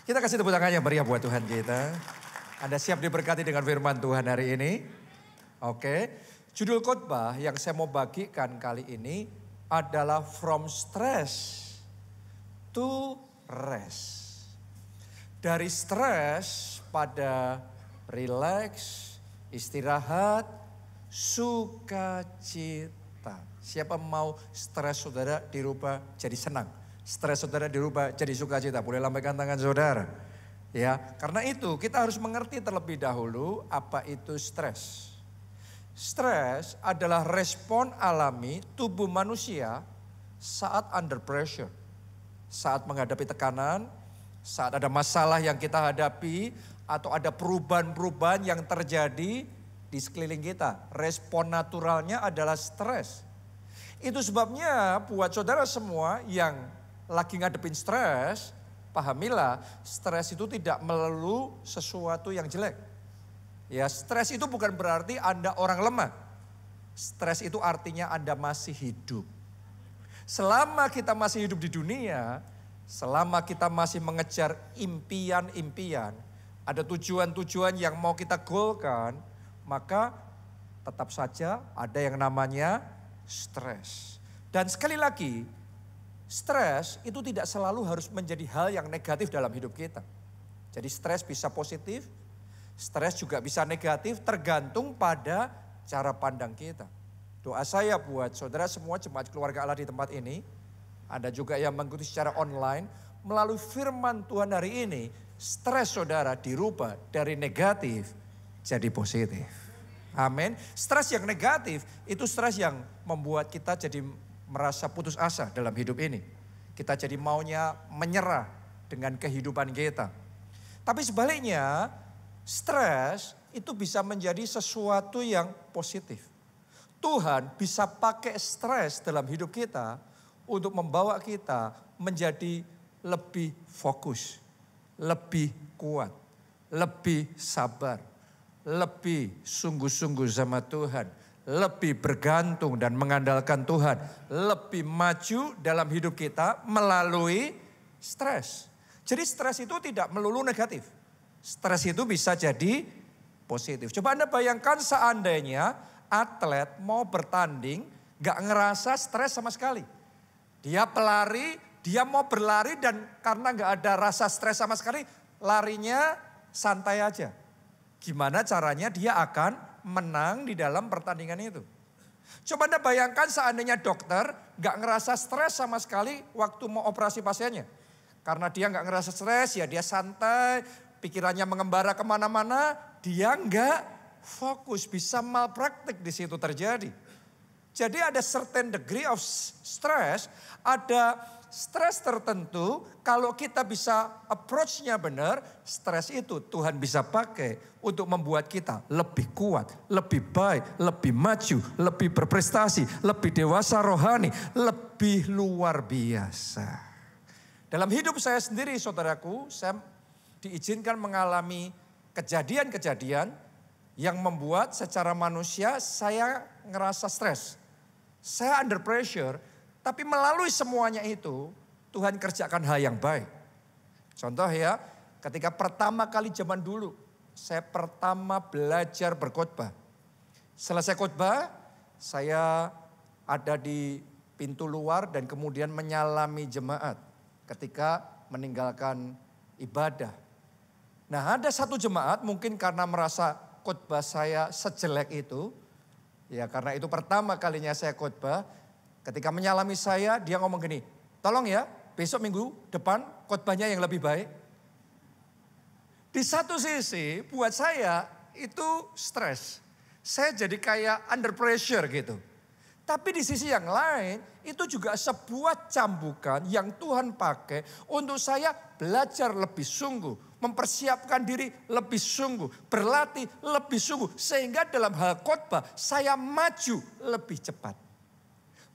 Kita kasih tepuk tangan yang meriah buat Tuhan kita. Anda siap diberkati dengan firman Tuhan hari ini? Oke. Judul khotbah yang saya mau bagikan kali ini adalah From Stress to Rest. Dari stres pada relax, istirahat, sukacita. Siapa mau stres saudara dirubah jadi senang? Stres saudara dirubah jadi sukacita. Boleh lambaikan tangan saudara. Ya, karena itu kita harus mengerti terlebih dahulu apa itu stres. Stres adalah respon alami tubuh manusia saat under pressure. Saat menghadapi tekanan, saat ada masalah yang kita hadapi, atau ada perubahan-perubahan yang terjadi di sekeliling kita. Respon naturalnya adalah stres. Itu sebabnya buat saudara semua yang lagi ngadepin stres, pahamilah stres itu tidak melulu sesuatu yang jelek. Ya, stres itu bukan berarti Anda orang lemah. Stres itu artinya Anda masih hidup. Selama kita masih hidup di dunia, selama kita masih mengejar impian-impian, ada tujuan-tujuan yang mau kita goalkan, maka tetap saja ada yang namanya stres. Dan sekali lagi, stres itu tidak selalu harus menjadi hal yang negatif dalam hidup kita. Jadi stres bisa positif, stres juga bisa negatif, tergantung pada cara pandang kita. Doa saya buat saudara semua jemaat keluarga Allah di tempat ini, Anda juga yang mengikuti secara online, melalui firman Tuhan hari ini, stres saudara dirubah dari negatif jadi positif. Amin. Stres yang negatif itu stres yang membuat kita jadi merasa putus asa dalam hidup ini. Kita jadi maunya menyerah dengan kehidupan kita. Tapi sebaliknya, stres itu bisa menjadi sesuatu yang positif. Tuhan bisa pakai stres dalam hidup kita untuk membawa kita menjadi lebih fokus, lebih kuat, lebih sabar, lebih sungguh-sungguh sama Tuhan. Lebih bergantung dan mengandalkan Tuhan. Lebih maju dalam hidup kita melalui stres. Jadi stres itu tidak melulu negatif. Stres itu bisa jadi positif. Coba Anda bayangkan seandainya atlet mau bertanding gak ngerasa stres sama sekali. Dia pelari, dia mau berlari dan karena gak ada rasa stres sama sekali, larinya santai aja. Gimana caranya dia akan menang di dalam pertandingan itu. Coba Anda bayangkan seandainya dokter gak ngerasa stres sama sekali waktu mau operasi pasiennya. Karena dia gak ngerasa stres, ya dia santai, pikirannya mengembara kemana-mana, dia gak fokus, bisa malpraktik di situ terjadi. Jadi ada certain degree of stress, ada stres tertentu, kalau kita bisa approach-nya benar, stres itu Tuhan bisa pakai untuk membuat kita lebih kuat, lebih baik, lebih maju, lebih berprestasi, lebih dewasa rohani, lebih luar biasa. Dalam hidup saya sendiri saudaraku, saya diizinkan mengalami kejadian-kejadian yang membuat secara manusia saya ngerasa stres. Saya under pressure. Tapi melalui semuanya itu, Tuhan kerjakan hal yang baik. Contoh ya, ketika pertama kali zaman dulu, saya pertama belajar berkhotbah. Selesai khotbah, saya ada di pintu luar dan kemudian menyalami jemaat ketika meninggalkan ibadah. Nah, ada satu jemaat mungkin karena merasa khotbah saya sejelek itu, ya karena itu pertama kalinya saya khotbah. Ketika menyalami saya, dia ngomong gini, tolong ya besok minggu depan khotbahnya yang lebih baik. Di satu sisi buat saya itu stres. Saya jadi kayak under pressure gitu. Tapi di sisi yang lain itu juga sebuah cambukan yang Tuhan pakai untuk saya belajar lebih sungguh. Mempersiapkan diri lebih sungguh, berlatih lebih sungguh. Sehingga dalam hal khotbah saya maju lebih cepat.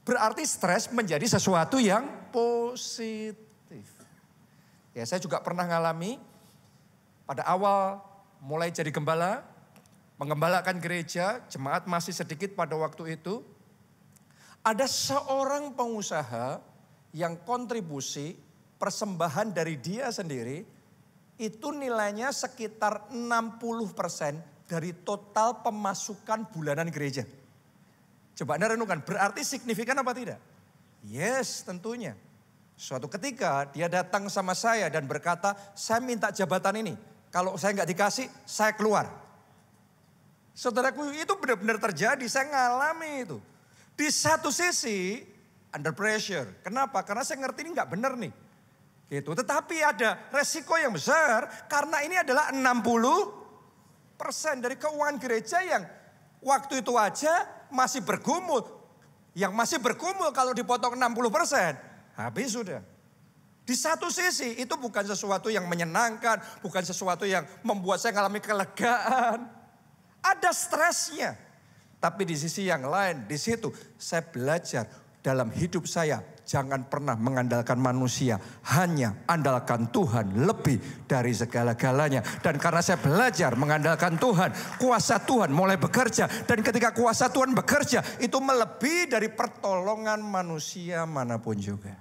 Berarti stres menjadi sesuatu yang positif. Ya, saya juga pernah ngalami pada awal mulai jadi gembala, mengembalakan gereja, jemaat masih sedikit pada waktu itu. Ada seorang pengusaha yang kontribusi persembahan dari dia sendiri itu nilainya sekitar 60% dari total pemasukan bulanan gereja. Coba Anda renungkan, berarti signifikan apa tidak? Yes, tentunya. Suatu ketika dia datang sama saya dan berkata, saya minta jabatan ini. Kalau saya nggak dikasih, saya keluar. Saudaraku, itu benar-benar terjadi, saya ngalami itu. Di satu sisi, under pressure. Kenapa? Karena saya ngerti ini nggak benar nih. Gitu. Tetapi ada resiko yang besar, karena ini adalah 60% dari keuangan gereja yang waktu itu aja masih bergumul. Yang masih bergumul kalau dipotong 60%, habis sudah. Di satu sisi itu bukan sesuatu yang menyenangkan, bukan sesuatu yang membuat saya mengalami kelegaan. Ada stresnya. Tapi di sisi yang lain, di situ saya belajar dalam hidup saya. Jangan pernah mengandalkan manusia, hanya andalkan Tuhan lebih dari segala-galanya. Dan karena saya belajar mengandalkan Tuhan, kuasa Tuhan mulai bekerja. Dan ketika kuasa Tuhan bekerja, itu melebihi dari pertolongan manusia manapun juga.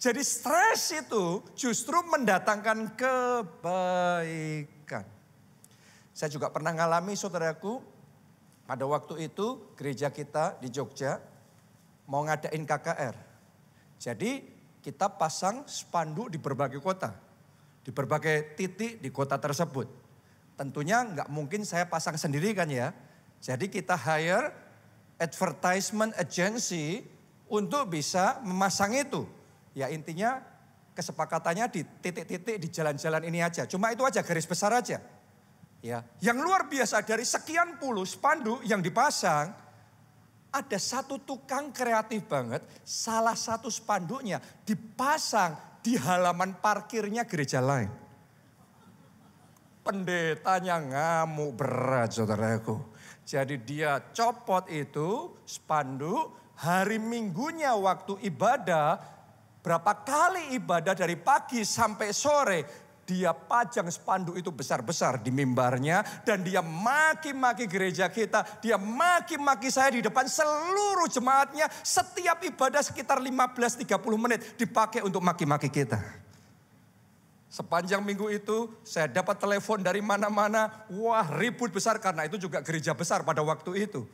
Jadi stres itu justru mendatangkan kebaikan. Saya juga pernah ngalami, saudaraku, pada waktu itu gereja kita di Jogja mau ngadain KKR. Jadi kita pasang spanduk di berbagai kota. Di berbagai titik di kota tersebut. Tentunya nggak mungkin saya pasang sendiri kan ya. Jadi kita hire advertisement agency untuk bisa memasang itu. Ya intinya kesepakatannya di titik-titik di jalan-jalan ini aja. Cuma itu aja, garis besar aja. Ya, yang luar biasa dari sekian puluh spanduk yang dipasang, ada satu tukang kreatif banget, salah satu spanduknya dipasang di halaman parkirnya gereja lain. Pendetanya ngamuk berat, saudaraku. Jadi dia copot itu spanduk, hari Minggunya waktu ibadah, berapa kali ibadah dari pagi sampai sore, dia pajang spanduk itu besar-besar di mimbarnya. Dan dia maki-maki gereja kita. Dia maki-maki saya di depan seluruh jemaatnya. Setiap ibadah sekitar 15-30 menit dipakai untuk maki-maki kita. Sepanjang minggu itu saya dapat telepon dari mana-mana. Wah, ribut besar karena itu juga gereja besar pada waktu itu.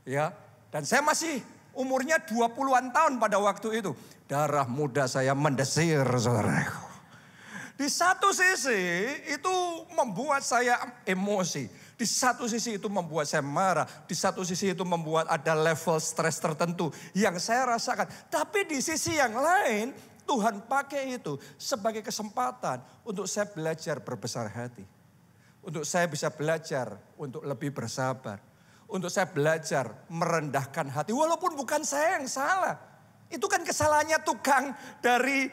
Ya, dan saya masih umurnya 20-an tahun pada waktu itu. Darah muda saya mendesir, saudaraku. Di satu sisi itu membuat saya emosi. Di satu sisi itu membuat saya marah. Di satu sisi itu membuat ada level stres tertentu yang saya rasakan. Tapi di sisi yang lain Tuhan pakai itu sebagai kesempatan untuk saya belajar berbesar hati. Untuk saya bisa belajar untuk lebih bersabar. Untuk saya belajar merendahkan hati. Walaupun bukan saya yang salah. Itu kan kesalahannya tukang dari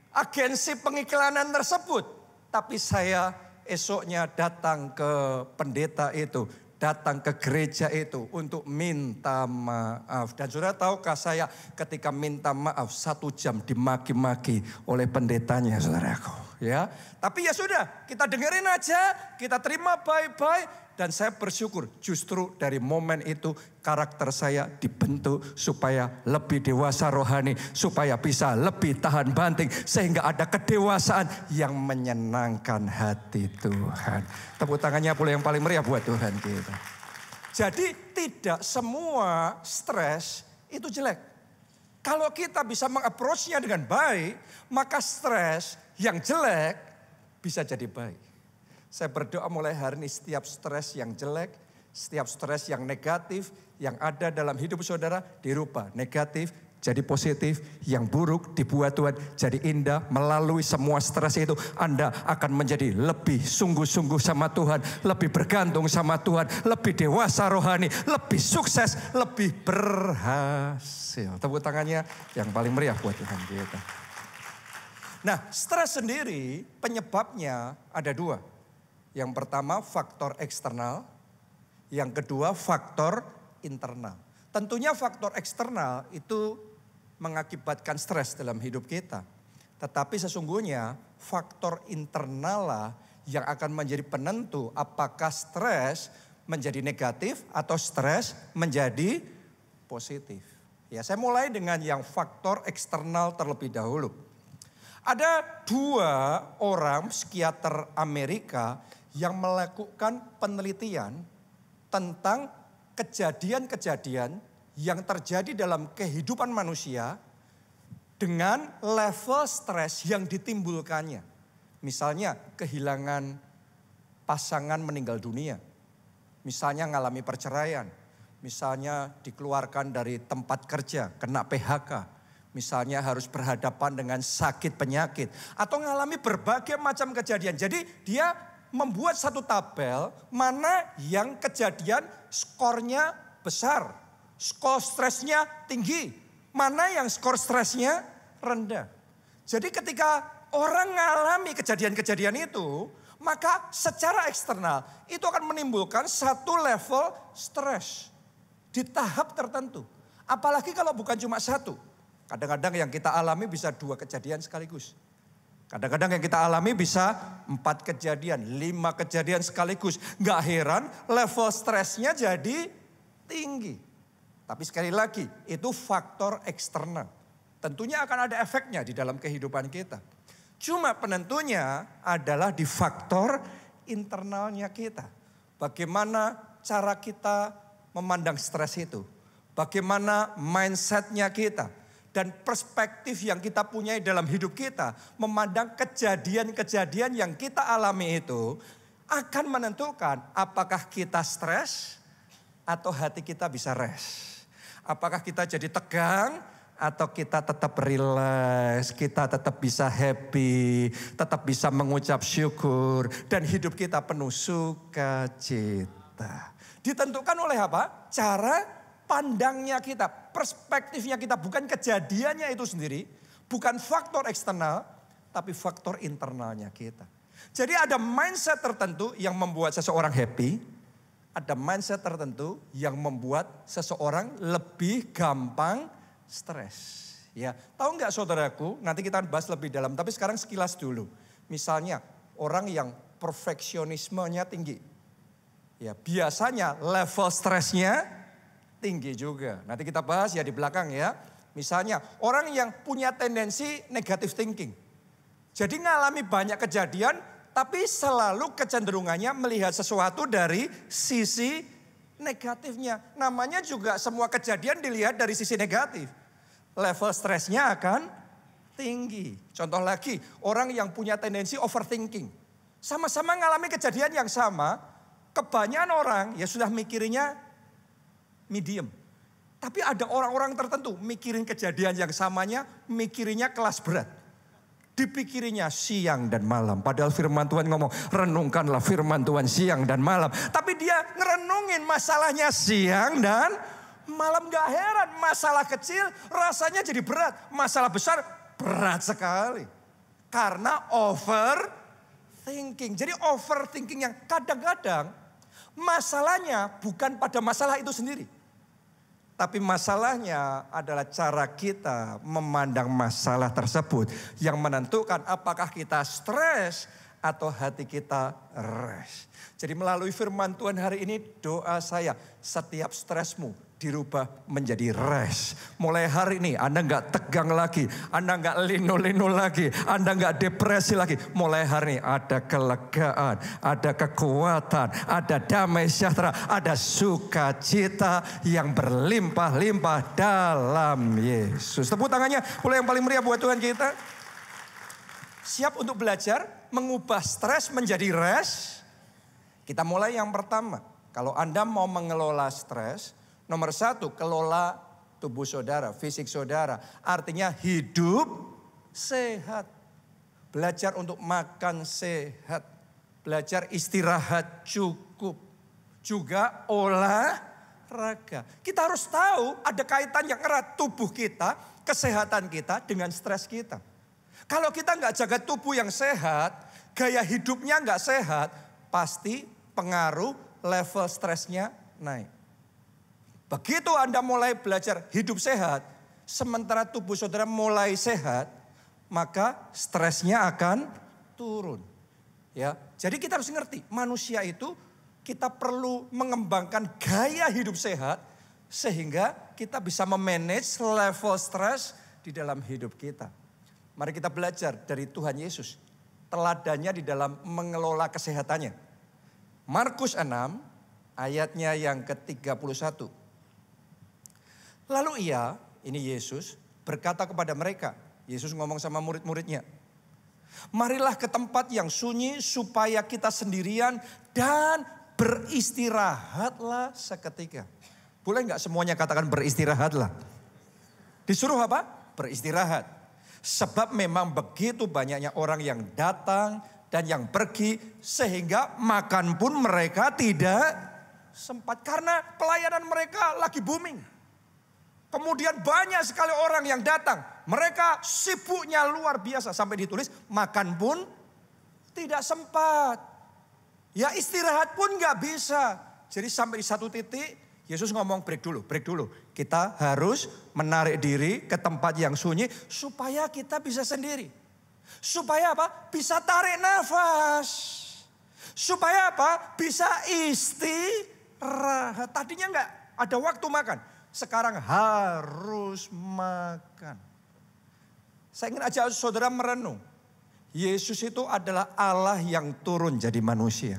agensi pengiklanan tersebut. Tapi saya esoknya datang ke pendeta itu, datang ke gereja itu untuk minta maaf. Dan saudara tahukah saya ketika minta maaf 1 jam dimaki-maki oleh pendetanya, saudaraku. Ya, tapi ya sudah, kita dengerin aja, kita terima baik-baik. Dan saya bersyukur justru dari momen itu karakter saya dibentuk supaya lebih dewasa rohani. Supaya bisa lebih tahan banting. Sehingga ada kedewasaan yang menyenangkan hati Tuhan. Tepuk tangannya pula yang paling meriah buat Tuhan kita. Jadi tidak semua stres itu jelek. Kalau kita bisa mengapproach-nya dengan baik, maka stres yang jelek bisa jadi baik. Saya berdoa mulai hari ini setiap stres yang jelek, setiap stres yang negatif yang ada dalam hidup saudara dirubah negatif jadi positif, yang buruk dibuat Tuhan jadi indah. Melalui semua stres itu Anda akan menjadi lebih sungguh-sungguh sama Tuhan, lebih bergantung sama Tuhan, lebih dewasa rohani, lebih sukses, lebih berhasil. Tepuk tangannya yang paling meriah buat Tuhan kita. Nah, stres sendiri penyebabnya ada 2. Yang pertama faktor eksternal, yang kedua faktor internal. Tentunya faktor eksternal itu mengakibatkan stres dalam hidup kita. Tetapi sesungguhnya faktor internal lah yang akan menjadi penentu apakah stres menjadi negatif atau stres menjadi positif. Ya, saya mulai dengan yang faktor eksternal terlebih dahulu. Ada 2 orang psikiater Amerika yang melakukan penelitian tentang kejadian-kejadian yang terjadi dalam kehidupan manusia dengan level stres yang ditimbulkannya. Misalnya kehilangan pasangan meninggal dunia, misalnya mengalami perceraian, misalnya dikeluarkan dari tempat kerja, kena PHK. Misalnya harus berhadapan dengan sakit penyakit. Atau mengalami berbagai macam kejadian. Jadi dia membuat satu tabel mana yang kejadian skornya besar. Skor stresnya tinggi. Mana yang skor stresnya rendah. Jadi ketika orang mengalami kejadian-kejadian itu, maka secara eksternal itu akan menimbulkan satu level stres di tahap tertentu. Apalagi kalau bukan cuma satu. Kadang-kadang yang kita alami bisa 2 kejadian sekaligus. Kadang-kadang yang kita alami bisa 4 kejadian, 5 kejadian sekaligus. Gak heran level stresnya jadi tinggi. Tapi sekali lagi itu faktor eksternal. Tentunya akan ada efeknya di dalam kehidupan kita. Cuma penentunya adalah di faktor internalnya kita. Bagaimana cara kita memandang stres itu. Bagaimana mindsetnya kita. Dan perspektif yang kita punya dalam hidup kita. Memandang kejadian-kejadian yang kita alami itu. Akan menentukan apakah kita stres atau hati kita bisa rest. Apakah kita jadi tegang atau kita tetap relax, kita tetap bisa happy, tetap bisa mengucap syukur. Dan hidup kita penuh sukacita. Ditentukan oleh apa? Cara pandangnya kita, perspektifnya kita, bukan kejadiannya itu sendiri, bukan faktor eksternal, tapi faktor internalnya kita. Jadi ada mindset tertentu yang membuat seseorang happy, ada mindset tertentu yang membuat seseorang lebih gampang stres. Ya, tahu nggak saudaraku? Nanti kita bahas lebih dalam, tapi sekarang sekilas dulu. Misalnya orang yang perfeksionismenya tinggi, ya biasanya level stresnya tinggi juga. Nanti kita bahas ya di belakang ya. Misalnya orang yang punya tendensi negative thinking. Jadi ngalami banyak kejadian tapi selalu kecenderungannya melihat sesuatu dari sisi negatifnya. Namanya juga semua kejadian dilihat dari sisi negatif. Level stresnya akan tinggi. Contoh lagi, orang yang punya tendensi overthinking. Sama-sama ngalami kejadian yang sama, kebanyakan orang ya sudah mikirnya medium. Tapi ada orang-orang tertentu mikirin kejadian yang samanya, mikirinya kelas berat. Dipikirinya siang dan malam. Padahal firman Tuhan ngomong, renungkanlah firman Tuhan siang dan malam. Tapi dia ngerenungin masalahnya siang dan malam. Gak heran, masalah kecil rasanya jadi berat. Masalah besar berat sekali. Karena overthinking. Jadi overthinking yang kadang-kadang masalahnya bukan pada masalah itu sendiri. Tapi masalahnya adalah cara kita memandang masalah tersebut yang menentukan apakah kita stres atau hati kita rest. Jadi melalui firman Tuhan hari ini doa saya, setiap stresmu dirubah menjadi rest. Mulai hari ini Anda gak tegang lagi, Anda gak lino-lino lagi, Anda gak depresi lagi. Mulai hari ini ada kelegaan, ada kekuatan, ada damai sejahtera, ada sukacita yang berlimpah-limpah dalam Yesus. Tepuk tangannya boleh yang paling meriah buat Tuhan kita. Siap untuk belajar mengubah stres menjadi rest? Kita mulai yang pertama. Kalau Anda mau mengelola stres, nomor 1, kelola tubuh saudara, fisik saudara. Artinya hidup sehat. Belajar untuk makan sehat. Belajar istirahat cukup. Juga olahraga. Kita harus tahu ada kaitan yang erat tubuh kita, kesehatan kita dengan stres kita. Kalau kita nggak jaga tubuh yang sehat, gaya hidupnya nggak sehat, pasti pengaruh level stresnya naik. Begitu Anda mulai belajar hidup sehat, sementara tubuh saudara mulai sehat, maka stresnya akan turun. Ya, jadi kita harus ngerti, manusia itu kita perlu mengembangkan gaya hidup sehat sehingga kita bisa memanage level stres di dalam hidup kita. Mari kita belajar dari Tuhan Yesus. Teladannya di dalam mengelola kesehatannya. Markus 6 ayatnya yang ke-31. Lalu ini Yesus berkata kepada mereka. Yesus ngomong sama murid-muridnya. Marilah ke tempat yang sunyi supaya kita sendirian dan beristirahatlah seketika. Boleh nggak semuanya katakan beristirahatlah? Disuruh apa? Beristirahat. Sebab memang begitu banyaknya orang yang datang dan yang pergi sehingga makan pun mereka tidak sempat. Karena pelayanan mereka lagi booming. Kemudian banyak sekali orang yang datang. Mereka sibuknya luar biasa. Sampai ditulis makan pun tidak sempat. Ya istirahat pun gak bisa. Jadi sampai di satu titik Yesus ngomong break dulu. Kita harus menarik diri ke tempat yang sunyi supaya kita bisa sendiri. Supaya apa? Bisa tarik nafas. Supaya apa? Bisa istirahat. Tadinya gak ada waktu makan. Sekarang harus makan. Saya ingin ajak saudara merenung. Yesus itu adalah Allah yang turun jadi manusia.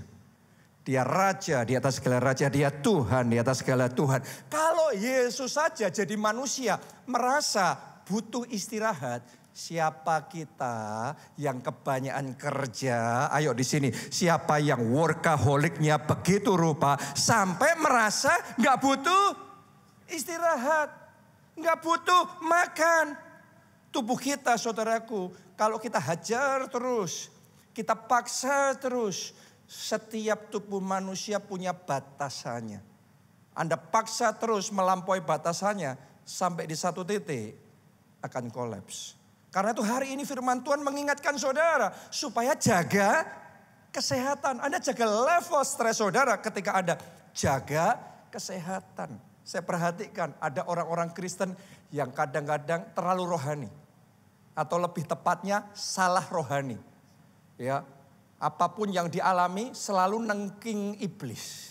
Dia raja di atas segala raja. Dia Tuhan di atas segala Tuhan. Kalau Yesus saja jadi manusia merasa butuh istirahat. Siapa kita yang kebanyakan kerja? Ayo di sini. Siapa yang workaholiknya begitu rupa sampai merasa gak butuh istirahat, nggak butuh makan. Tubuh kita saudaraku, kalau kita hajar terus, kita paksa terus, setiap tubuh manusia punya batasannya. Anda paksa terus melampaui batasannya, sampai di satu titik akan kolaps. Karena itu hari ini firman Tuhan mengingatkan saudara, supaya jaga kesehatan. Anda jaga level stres saudara ketika Anda jaga kesehatan. Saya perhatikan ada orang-orang Kristen yang kadang-kadang terlalu rohani. Atau lebih tepatnya salah rohani. Ya, apapun yang dialami selalu nengking iblis.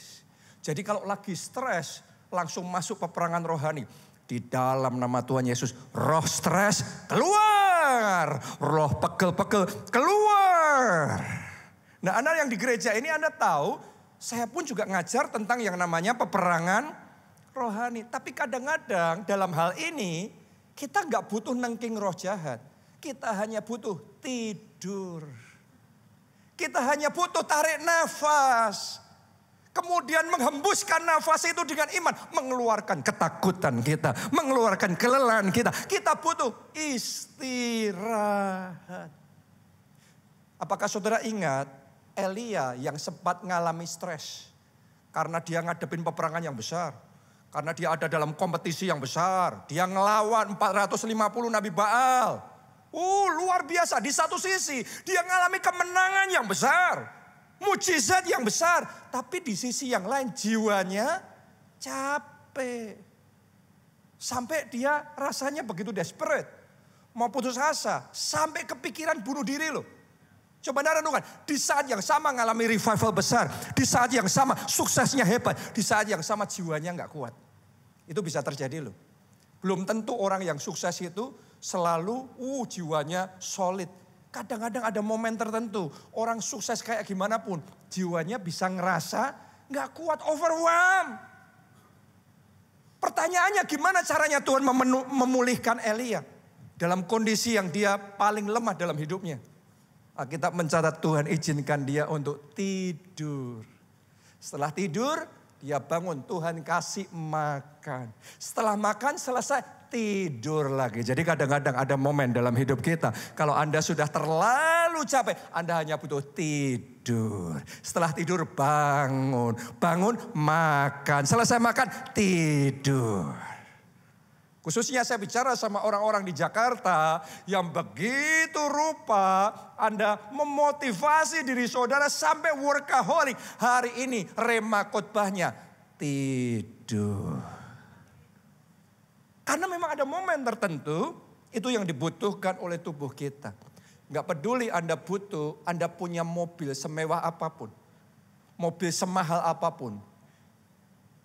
Jadi kalau lagi stres langsung masuk peperangan rohani. Di dalam nama Tuhan Yesus, roh stres keluar. Roh pegel-pegel keluar. Nah, Anda yang di gereja ini Anda tahu, saya pun juga ngajar tentang yang namanya peperangan rohani. Tapi kadang-kadang dalam hal ini kita nggak butuh nengking roh jahat. Kita hanya butuh tidur. Kita hanya butuh tarik nafas. Kemudian menghembuskan nafas itu dengan iman. Mengeluarkan ketakutan kita. Mengeluarkan kelelahan kita. Kita butuh istirahat. Apakah saudara ingat Elia yang sempat mengalami stres? Karena dia ngadepin peperangan yang besar. Karena dia ada dalam kompetisi yang besar. Dia ngelawan 450 Nabi Baal. Luar biasa. Di satu sisi dia mengalami kemenangan yang besar. Mujizat yang besar. Tapi di sisi yang lain jiwanya capek. Sampai dia rasanya begitu desperate. Mau putus asa. Sampai kepikiran bunuh diri loh. Coba Anda renungkan, di saat yang sama mengalami revival besar, di saat yang sama suksesnya hebat, di saat yang sama jiwanya nggak kuat. Itu bisa terjadi loh. Belum tentu orang yang sukses itu selalu jiwanya solid. Kadang-kadang ada momen tertentu, orang sukses kayak gimana pun, jiwanya bisa ngerasa nggak kuat, overwhelmed. Pertanyaannya gimana caranya Tuhan memulihkan Elia dalam kondisi yang dia paling lemah dalam hidupnya. Alkitab mencatat Tuhan izinkan dia untuk tidur. Setelah tidur dia bangun, Tuhan kasih makan. Setelah makan selesai tidur lagi. Jadi kadang-kadang ada momen dalam hidup kita. Kalau Anda sudah terlalu capek, Anda hanya butuh tidur. Setelah tidur bangun. Bangun makan. Selesai makan tidur. Khususnya saya bicara sama orang-orang di Jakarta yang begitu rupa Anda memotivasi diri saudara sampai workaholic. Hari ini rema khotbahnya tidur. Karena memang ada momen tertentu itu yang dibutuhkan oleh tubuh kita. Gak peduli Anda butuh, Anda punya mobil semewah apapun. Mobil semahal apapun.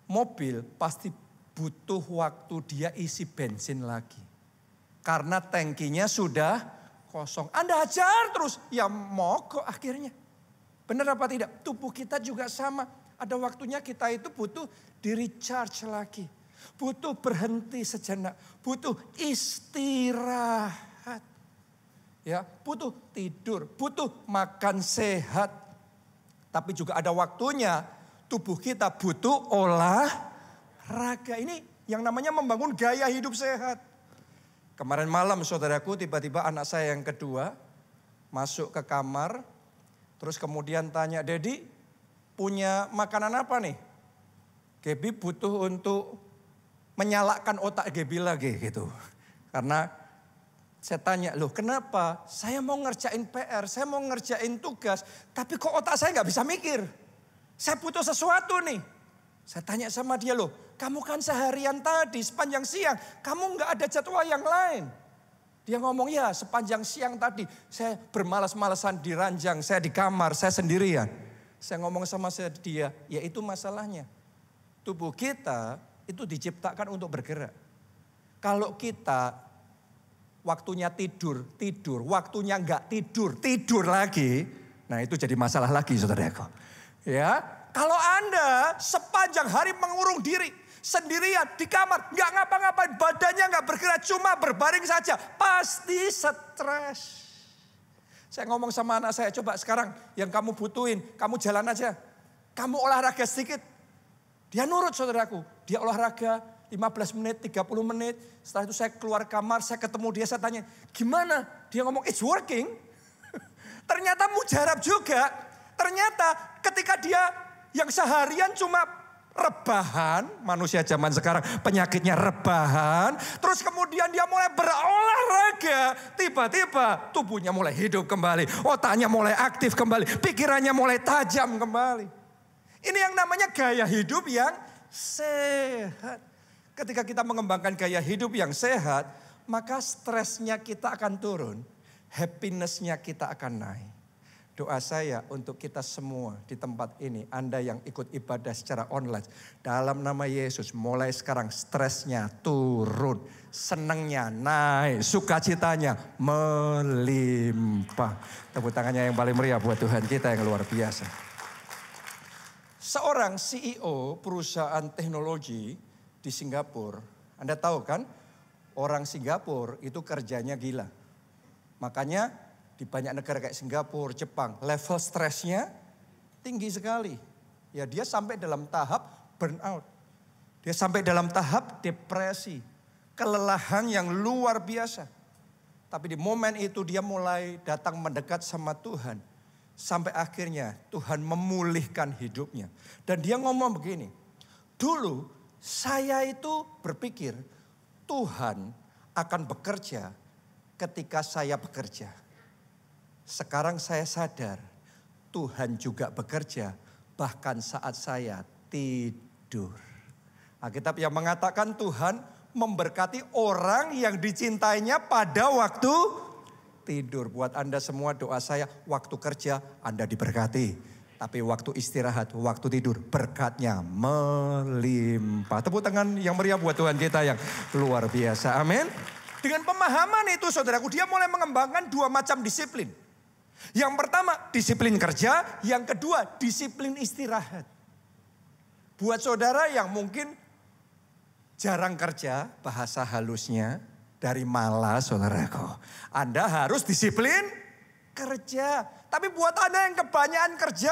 Mobil pasti butuh waktu dia isi bensin lagi. Karena tangkinya sudah kosong. Anda hajar terus, ya mogok akhirnya. Benar apa tidak? Tubuh kita juga sama. Ada waktunya kita itu butuh di-recharge lagi. Butuh berhenti sejenak. Butuh istirahat. Ya, butuh tidur, butuh makan sehat. Tapi juga ada waktunya tubuh kita butuh olahraga. Ini yang namanya membangun gaya hidup sehat. Kemarin malam saudaraku tiba-tiba anak saya yang kedua masuk ke kamar. Terus kemudian tanya, Dedi punya makanan apa nih? Gaby butuh untuk menyalakan otak Gaby lagi gitu. Karena saya tanya, loh kenapa? Saya mau ngerjain PR, saya mau ngerjain tugas. Tapi kok otak saya gak bisa mikir. Saya butuh sesuatu nih. Saya tanya sama dia, loh kamu kan seharian tadi sepanjang siang. Kamu gak ada jadwal yang lain. Dia ngomong, ya sepanjang siang tadi saya bermalas-malasan di ranjang, saya di kamar, saya sendirian. Saya ngomong sama dia, ya itu masalahnya. Tubuh kita itu diciptakan untuk bergerak. Kalau kita waktunya tidur, waktunya enggak tidur lagi. Nah itu jadi masalah lagi saudaraku. Ya, kalau Anda sepanjang hari mengurung diri, sendirian di kamar, nggak ngapa-ngapain, badannya nggak bergerak, cuma berbaring saja, pasti stres. Saya ngomong sama anak saya, coba sekarang yang kamu butuhin, kamu jalan aja, kamu olahraga sedikit. Dia nurut saudaraku, dia olahraga 15 menit, 30 menit. Setelah itu saya keluar kamar, saya ketemu dia, saya tanya, gimana? Dia ngomong, it's working. Ternyata mujarab juga. Ternyata ketika dia yang seharian cuma rebahan, manusia zaman sekarang penyakitnya rebahan. Terus kemudian dia mulai berolahraga. Tiba-tiba tubuhnya mulai hidup kembali. Otaknya mulai aktif kembali. Pikirannya mulai tajam kembali. Ini yang namanya gaya hidup yang sehat. Ketika kita mengembangkan gaya hidup yang sehat, maka stresnya kita akan turun. Happiness-nya kita akan naik. Doa saya untuk kita semua di tempat ini, Anda yang ikut ibadah secara online. Dalam nama Yesus, mulai sekarang stresnya turun, senangnya naik, sukacitanya melimpah. Tepuk tangannya yang paling meriah buat Tuhan kita yang luar biasa. Seorang CEO perusahaan teknologi di Singapura, Anda tahu kan, orang Singapura itu kerjanya gila. Makanya di banyak negara kayak Singapura, Jepang, level stresnya tinggi sekali. Ya dia sampai dalam tahap burnout. Dia sampai dalam tahap depresi. Kelelahan yang luar biasa. Tapi di momen itu dia mulai datang mendekat sama Tuhan. Sampai akhirnya Tuhan memulihkan hidupnya. Dan dia ngomong begini. Dulu saya itu berpikir Tuhan akan bekerja ketika saya bekerja. Sekarang saya sadar Tuhan juga bekerja bahkan saat saya tidur. Alkitab yang mengatakan Tuhan memberkati orang yang dicintainya pada waktu tidur. Buat Anda semua doa saya, waktu kerja Anda diberkati. Tapi waktu istirahat, waktu tidur berkatnya melimpah. Tepuk tangan yang meriah buat Tuhan kita yang luar biasa. Amin. Dengan pemahaman itu saudaraku, dia mulai mengembangkan dua macam disiplin. Yang pertama disiplin kerja, yang kedua disiplin istirahat. Buat saudara yang mungkin jarang kerja, bahasa halusnya dari malas saudaraku. Anda harus disiplin kerja. Tapi buat Anda yang kebanyakan kerja,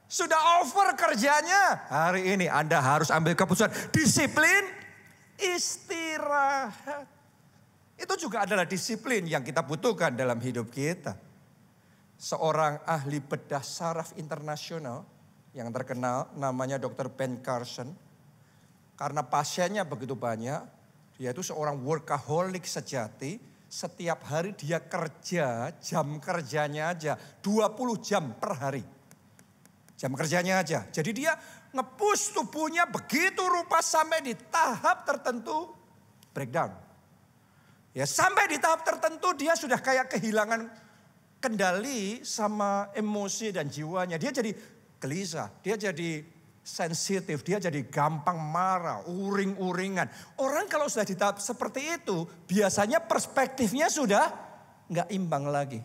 sudah over kerjanya. Hari ini Anda harus ambil keputusan disiplin istirahat. Itu juga adalah disiplin yang kita butuhkan dalam hidup kita. Seorang ahli bedah saraf internasional yang terkenal namanya Dr. Ben Carson. Karena pasiennya begitu banyak, dia itu seorang workaholic sejati. Setiap hari dia kerja, jam kerjanya aja 20 jam per hari. Jam kerjanya aja. Jadi dia nge-push tubuhnya begitu rupa sampai di tahap tertentu breakdown. Ya sampai di tahap tertentu dia sudah kayak kehilangan kendali sama emosi dan jiwanya. Dia jadi gelisah, dia jadi sensitif, dia jadi gampang marah, uring-uringan. Orang kalau sudah di tahap seperti itu, biasanya perspektifnya sudah nggak imbang lagi.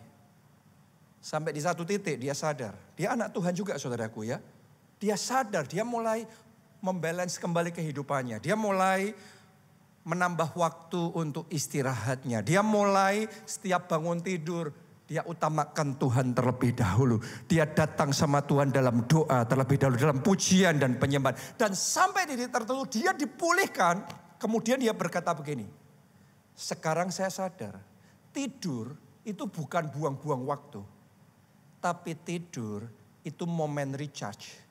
Sampai di satu titik dia sadar. Dia anak Tuhan juga saudaraku ya. Dia sadar, dia mulai membalance kembali kehidupannya. Dia mulai menambah waktu untuk istirahatnya. Dia mulai setiap bangun tidur, dia utamakan Tuhan terlebih dahulu. Dia datang sama Tuhan dalam doa terlebih dahulu, dalam pujian dan penyembahan. Dan sampai di titik tertentu dia dipulihkan. Kemudian dia berkata begini, sekarang saya sadar, tidur itu bukan buang-buang waktu. Tapi tidur itu momen recharge.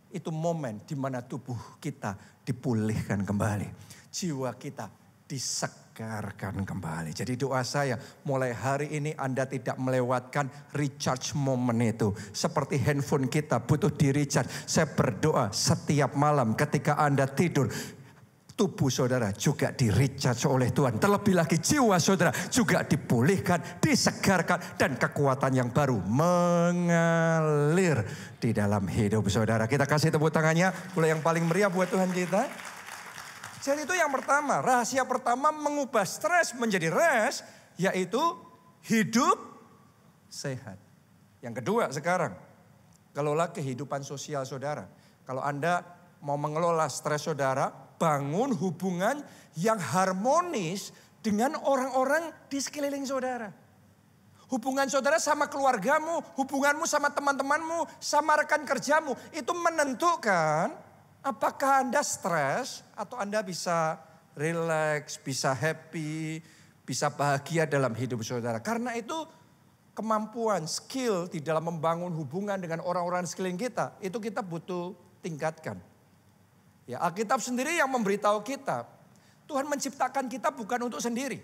Itu momen di mana tubuh kita dipulihkan kembali. Jiwa kita disegarkan kembali. Jadi doa saya mulai hari ini Anda tidak melewatkan recharge moment itu. Seperti handphone kita butuh di recharge. Saya berdoa setiap malam ketika Anda tidur. Tubuh saudara juga di recharge oleh Tuhan. Terlebih lagi jiwa saudara juga dipulihkan, disegarkan. Dan kekuatan yang baru mengalir di dalam hidup saudara. Kita kasih tepuk tangannya. Mulai yang paling meriah buat Tuhan kita. Jadi itu yang pertama, rahasia pertama mengubah stres menjadi rest, yaitu hidup sehat. Yang kedua sekarang, kelola kehidupan sosial saudara. Kalau Anda mau mengelola stres saudara, bangun hubungan yang harmonis dengan orang-orang di sekeliling saudara. Hubungan saudara sama keluargamu, hubunganmu sama teman-temanmu, sama rekan kerjamu, itu menentukan apakah Anda stres atau Anda bisa relax, bisa happy, bisa bahagia dalam hidup saudara. Karena itu kemampuan, skill di dalam membangun hubungan dengan orang-orang di sekeliling kita, itu kita butuh tingkatkan. Ya, Alkitab sendiri yang memberitahu kita, Tuhan menciptakan kita bukan untuk sendiri.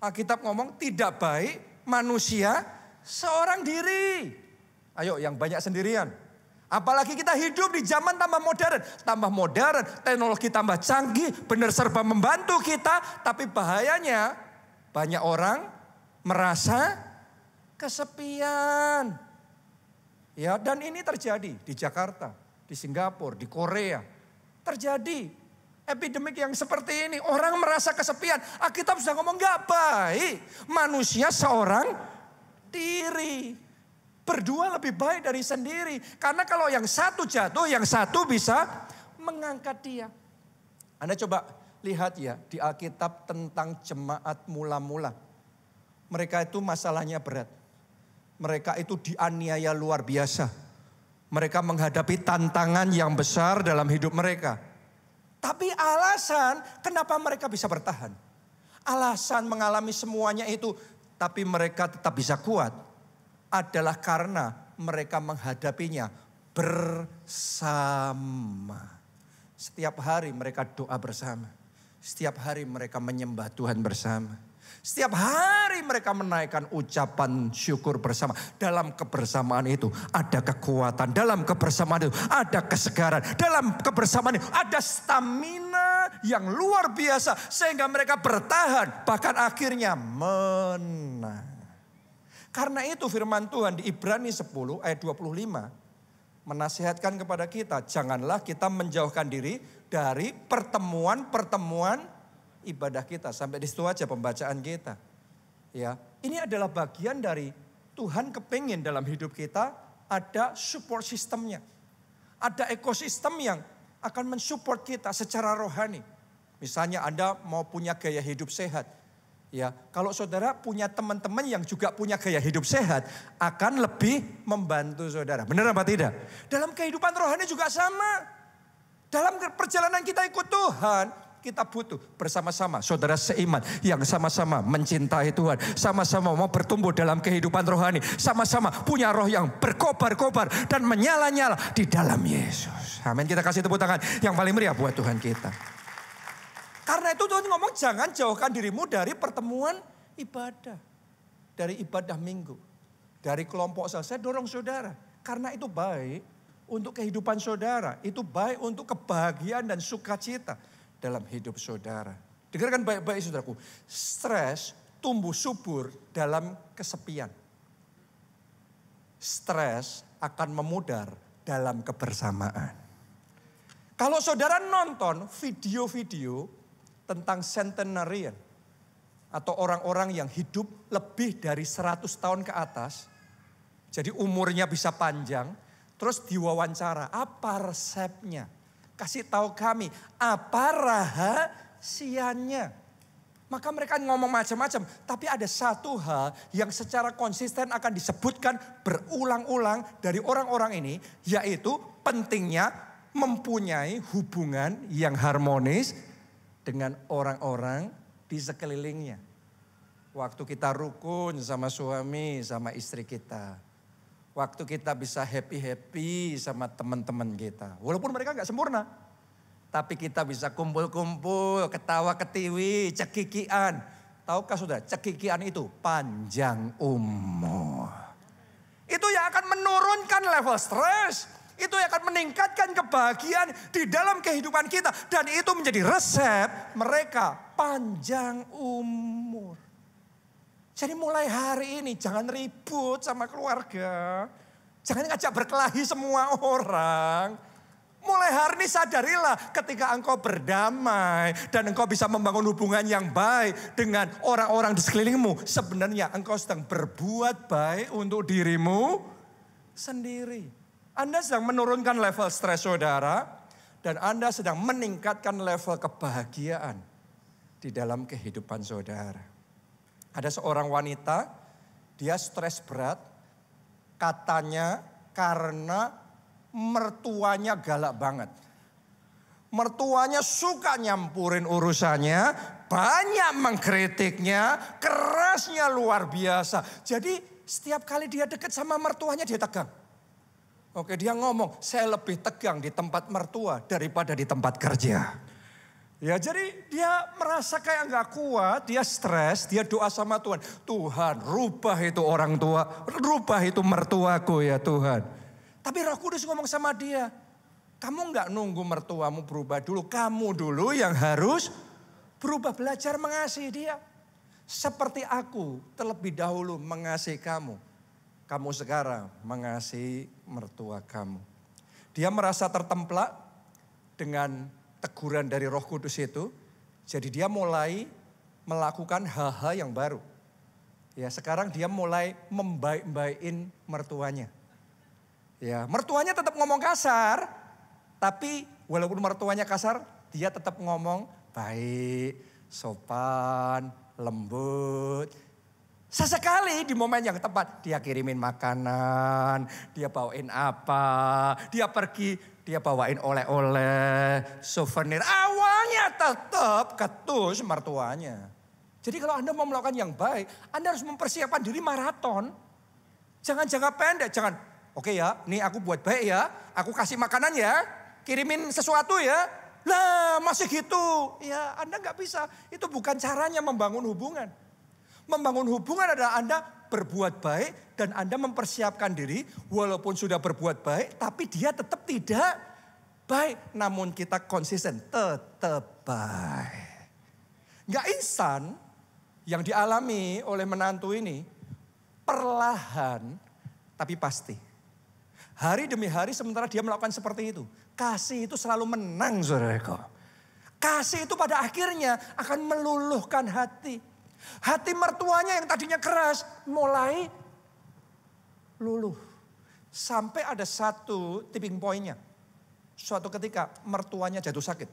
Alkitab ngomong tidak baik manusia seorang diri. Ayo yang banyak sendirian. Apalagi kita hidup di zaman tambah modern, teknologi tambah canggih, benar serba membantu kita. Tapi bahayanya banyak orang merasa kesepian. Ya, dan ini terjadi di Jakarta, di Singapura, di Korea. Terjadi epidemik yang seperti ini. Orang merasa kesepian. Alkitab sudah ngomong gak baik. Manusia seorang diri. Berdua lebih baik dari sendiri. Karena kalau yang satu jatuh, yang satu bisa mengangkat dia. Anda coba lihat ya di Alkitab tentang jemaat mula-mula. Mereka itu masalahnya berat. Mereka itu dianiaya luar biasa. Mereka menghadapi tantangan yang besar dalam hidup mereka. Tapi alasan kenapa mereka bisa bertahan. Alasan mengalami semuanya itu, tapi mereka tetap bisa kuat. Adalah karena mereka menghadapinya bersama. Setiap hari mereka doa bersama. Setiap hari mereka menyembah Tuhan bersama. Setiap hari mereka menaikkan ucapan syukur bersama. Dalam kebersamaan itu ada kekuatan. Dalam kebersamaan itu ada kesegaran. Dalam kebersamaan itu ada stamina yang luar biasa. Sehingga mereka bertahan. Bahkan akhirnya menang. Karena itu firman Tuhan di Ibrani 10 ayat 25 menasihatkan kepada kita, janganlah kita menjauhkan diri dari pertemuan-pertemuan ibadah kita. Sampai di situ aja pembacaan kita. Ya, ini adalah bagian dari Tuhan kepingin dalam hidup kita ada support sistemnya. Ada ekosistem yang akan mensupport kita secara rohani. Misalnya Anda mau punya gaya hidup sehat. Ya, kalau saudara punya teman-teman yang juga punya gaya hidup sehat, akan lebih membantu saudara. Benar apa tidak? Dalam kehidupan rohani juga sama. Dalam perjalanan kita ikut Tuhan, kita butuh bersama-sama saudara seiman yang sama-sama mencintai Tuhan. Sama-sama mau bertumbuh dalam kehidupan rohani. Sama-sama punya roh yang berkobar-kobar dan menyala-nyala di dalam Yesus. Amin. Kita kasih tepuk tangan yang paling meriah buat Tuhan kita. Karena itu Tuhan ngomong jangan jauhkan dirimu dari pertemuan ibadah. Dari ibadah minggu. Dari kelompok saya dorong saudara. Karena itu baik untuk kehidupan saudara. Itu baik untuk kebahagiaan dan sukacita dalam hidup saudara. Dengarkan baik-baik saudaraku. Stres tumbuh subur dalam kesepian. Stres akan memudar dalam kebersamaan. Kalau saudara nonton video-video tentang centenarian. atau orang-orang yang hidup lebih dari 100 tahun ke atas, jadi umurnya bisa panjang, terus diwawancara, apa resepnya? Kasih tahu kami, apa rahasianya? Maka mereka ngomong macam-macam, tapi ada satu hal yang secara konsisten akan disebutkan berulang-ulang dari orang-orang ini, yaitu pentingnya mempunyai hubungan yang harmonis dengan orang-orang di sekelilingnya. Waktu kita rukun sama suami, sama istri kita. Waktu kita bisa happy-happy sama teman-teman kita. Walaupun mereka gak sempurna. Tapi kita bisa kumpul-kumpul, ketawa-ketiwi, cekikian. Tahukah saudara, cekikian itu panjang umur. Itu yang akan menurunkan level stres. Itu yang akan meningkatkan kebahagiaan di dalam kehidupan kita. Dan itu menjadi resep mereka panjang umur. Jadi mulai hari ini jangan ribut sama keluarga. Jangan ngajak berkelahi semua orang. Mulai hari ini sadarilah ketika engkau berdamai dan engkau bisa membangun hubungan yang baik dengan orang-orang di sekelilingmu. Sebenarnya engkau sedang berbuat baik untuk dirimu sendiri. Anda sedang menurunkan level stres saudara dan Anda sedang meningkatkan level kebahagiaan di dalam kehidupan saudara. Ada seorang wanita, dia stres berat katanya karena mertuanya galak banget. Mertuanya suka nyampurin urusannya, banyak mengkritiknya, kerasnya luar biasa. Jadi setiap kali dia dekat sama mertuanya dia tegang. Oke, dia ngomong, saya lebih tegang di tempat mertua daripada di tempat kerja. Ya, jadi dia merasa kayak gak kuat, dia stres, dia doa sama Tuhan. Tuhan, rubah itu orang tua, rubah itu mertuaku ya Tuhan. Tapi Roh Kudus ngomong sama dia, kamu gak nunggu mertuamu berubah dulu, kamu dulu yang harus berubah, belajar mengasihi dia. Seperti aku terlebih dahulu mengasihi kamu, kamu sekarang mengasihi mertua kamu. Dia merasa tertemplak dengan teguran dari Roh Kudus itu, jadi dia mulai melakukan hal-hal yang baru. Ya, sekarang dia mulai membaik-baikin mertuanya. Ya, mertuanya tetap ngomong kasar, tapi walaupun mertuanya kasar, dia tetap ngomong baik, sopan, lembut. Sesekali di momen yang tepat, dia kirimin makanan, dia bawain apa, dia pergi, dia bawain oleh-oleh, souvenir. Awalnya tetap ketus mertuanya. Jadi kalau Anda mau melakukan yang baik, Anda harus mempersiapkan diri maraton. Jangan jangka pendek, jangan. Oke ya, nih aku buat baik ya, aku kasih makanan ya, kirimin sesuatu ya. Lah masih gitu, ya Anda gak bisa. Itu bukan caranya membangun hubungan. Membangun hubungan adalah Anda berbuat baik dan Anda mempersiapkan diri. Walaupun sudah berbuat baik, tapi dia tetap tidak baik. Namun kita konsisten, tetap baik. Gak instan yang dialami oleh menantu ini, perlahan tapi pasti. Hari demi hari sementara dia melakukan seperti itu. Kasih itu selalu menang saudaraku. Kasih itu pada akhirnya akan meluluhkan hati. Hati mertuanya yang tadinya keras mulai luluh. Sampai ada satu tipping pointnya. Suatu ketika mertuanya jatuh sakit.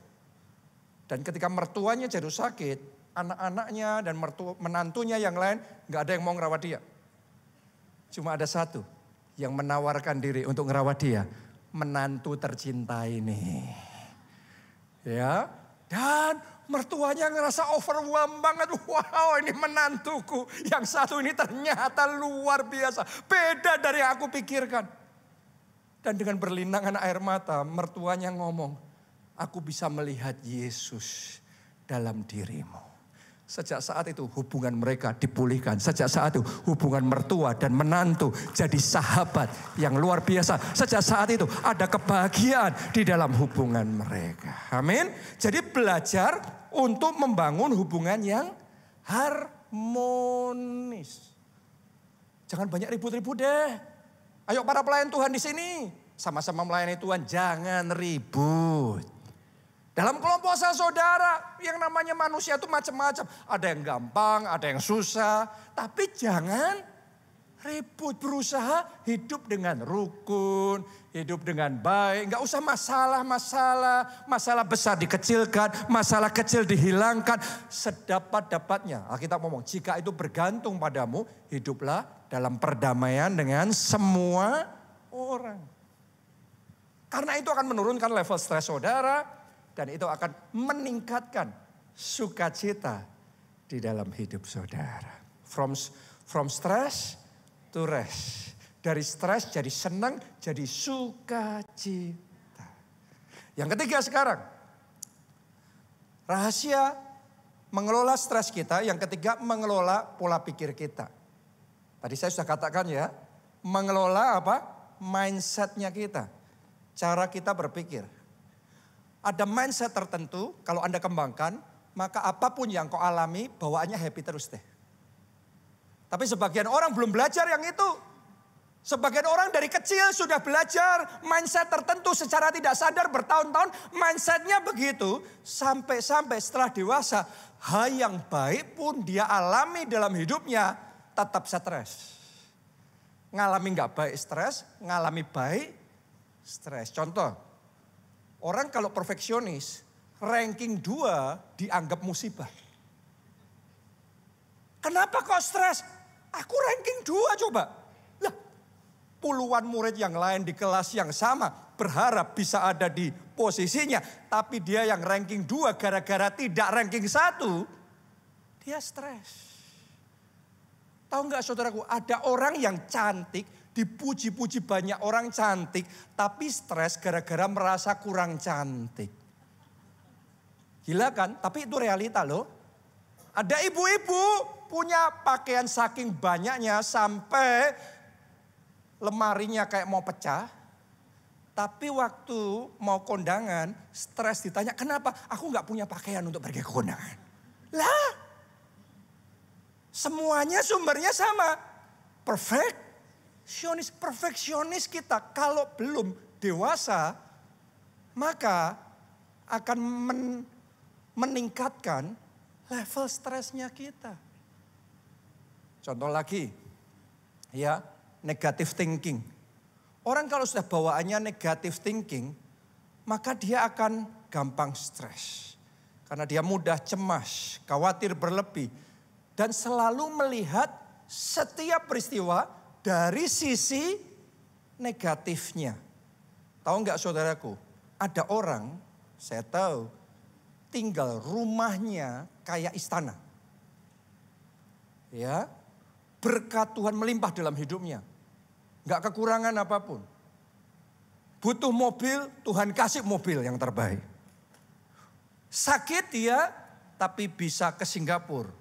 Dan ketika mertuanya jatuh sakit, anak-anaknya dan menantunya yang lain gak ada yang mau ngerawat dia. Cuma ada satu yang menawarkan diri untuk ngerawat dia, menantu tercinta ini. Ya, dan mertuanya ngerasa overwhelmed banget. Wow, ini menantuku. Yang satu ini ternyata luar biasa. Beda dari yang aku pikirkan. Dan dengan berlinangan air mata, mertuanya ngomong, aku bisa melihat Yesus dalam dirimu. Sejak saat itu hubungan mereka dipulihkan. Sejak saat itu hubungan mertua dan menantu jadi sahabat yang luar biasa. Sejak saat itu ada kebahagiaan di dalam hubungan mereka. Amin. Jadi belajar untuk membangun hubungan yang harmonis. Jangan banyak ribut-ribut deh. Ayo para pelayan Tuhan di sini. Sama-sama melayani Tuhan, jangan ribut. Dalam kelompok saudara, yang namanya manusia itu macam-macam. Ada yang gampang, ada yang susah. Tapi jangan ribut, berusaha hidup dengan rukun, hidup dengan baik. Enggak usah masalah besar dikecilkan, masalah kecil dihilangkan. Sedapat-dapatnya. Alkitab ngomong, jika itu bergantung padamu, hiduplah dalam perdamaian dengan semua orang. Karena itu akan menurunkan level stres saudara. Dan itu akan meningkatkan sukacita di dalam hidup saudara. From stress to rest. Dari stres jadi senang, jadi sukacita. Yang ketiga sekarang. Rahasia mengelola stres kita. Yang ketiga mengelola pola pikir kita. Tadi saya sudah katakan ya. Mengelola apa? Mindsetnya kita. Cara kita berpikir. Ada mindset tertentu, kalau Anda kembangkan, maka apapun yang kau alami, bawaannya happy terus deh. Tapi sebagian orang belum belajar yang itu. Sebagian orang dari kecil sudah belajar mindset tertentu secara tidak sadar bertahun-tahun. Mindsetnya begitu, sampai setelah dewasa, hal yang baik pun dia alami dalam hidupnya, tetap stres. Ngalami nggak baik stres, ngalami baik stres. Contoh. Orang kalau perfeksionis, ranking 2 dianggap musibah. Kenapa kok stres? Aku ranking 2 coba. Lah, puluhan murid yang lain di kelas yang sama berharap bisa ada di posisinya. Tapi dia yang ranking 2 gara-gara tidak ranking 1, dia stres. Tahu nggak saudaraku, ada orang yang cantik, dipuji-puji banyak orang cantik, tapi stres gara-gara merasa kurang cantik. Gila kan? Tapi itu realita loh. Ada ibu-ibu punya pakaian saking banyaknya sampai lemarinya kayak mau pecah. Tapi waktu mau kondangan, stres ditanya, kenapa? Aku nggak punya pakaian untuk pergi ke kondangan. Lah, semuanya sumbernya sama. Perfeksionis kita kalau belum dewasa, maka akan meningkatkan level stresnya kita. Contoh lagi, ya, negative thinking. Orang kalau sudah bawaannya negative thinking, maka dia akan gampang stres. Karena dia mudah cemas, khawatir berlebih. Dan selalu melihat setiap peristiwa dari sisi negatifnya. Tahu nggak saudaraku? Ada orang, saya tahu, tinggal rumahnya kayak istana. Ya, berkat Tuhan melimpah dalam hidupnya. Nggak kekurangan apapun. Butuh mobil, Tuhan kasih mobil yang terbaik. Sakit dia, tapi bisa ke Singapura.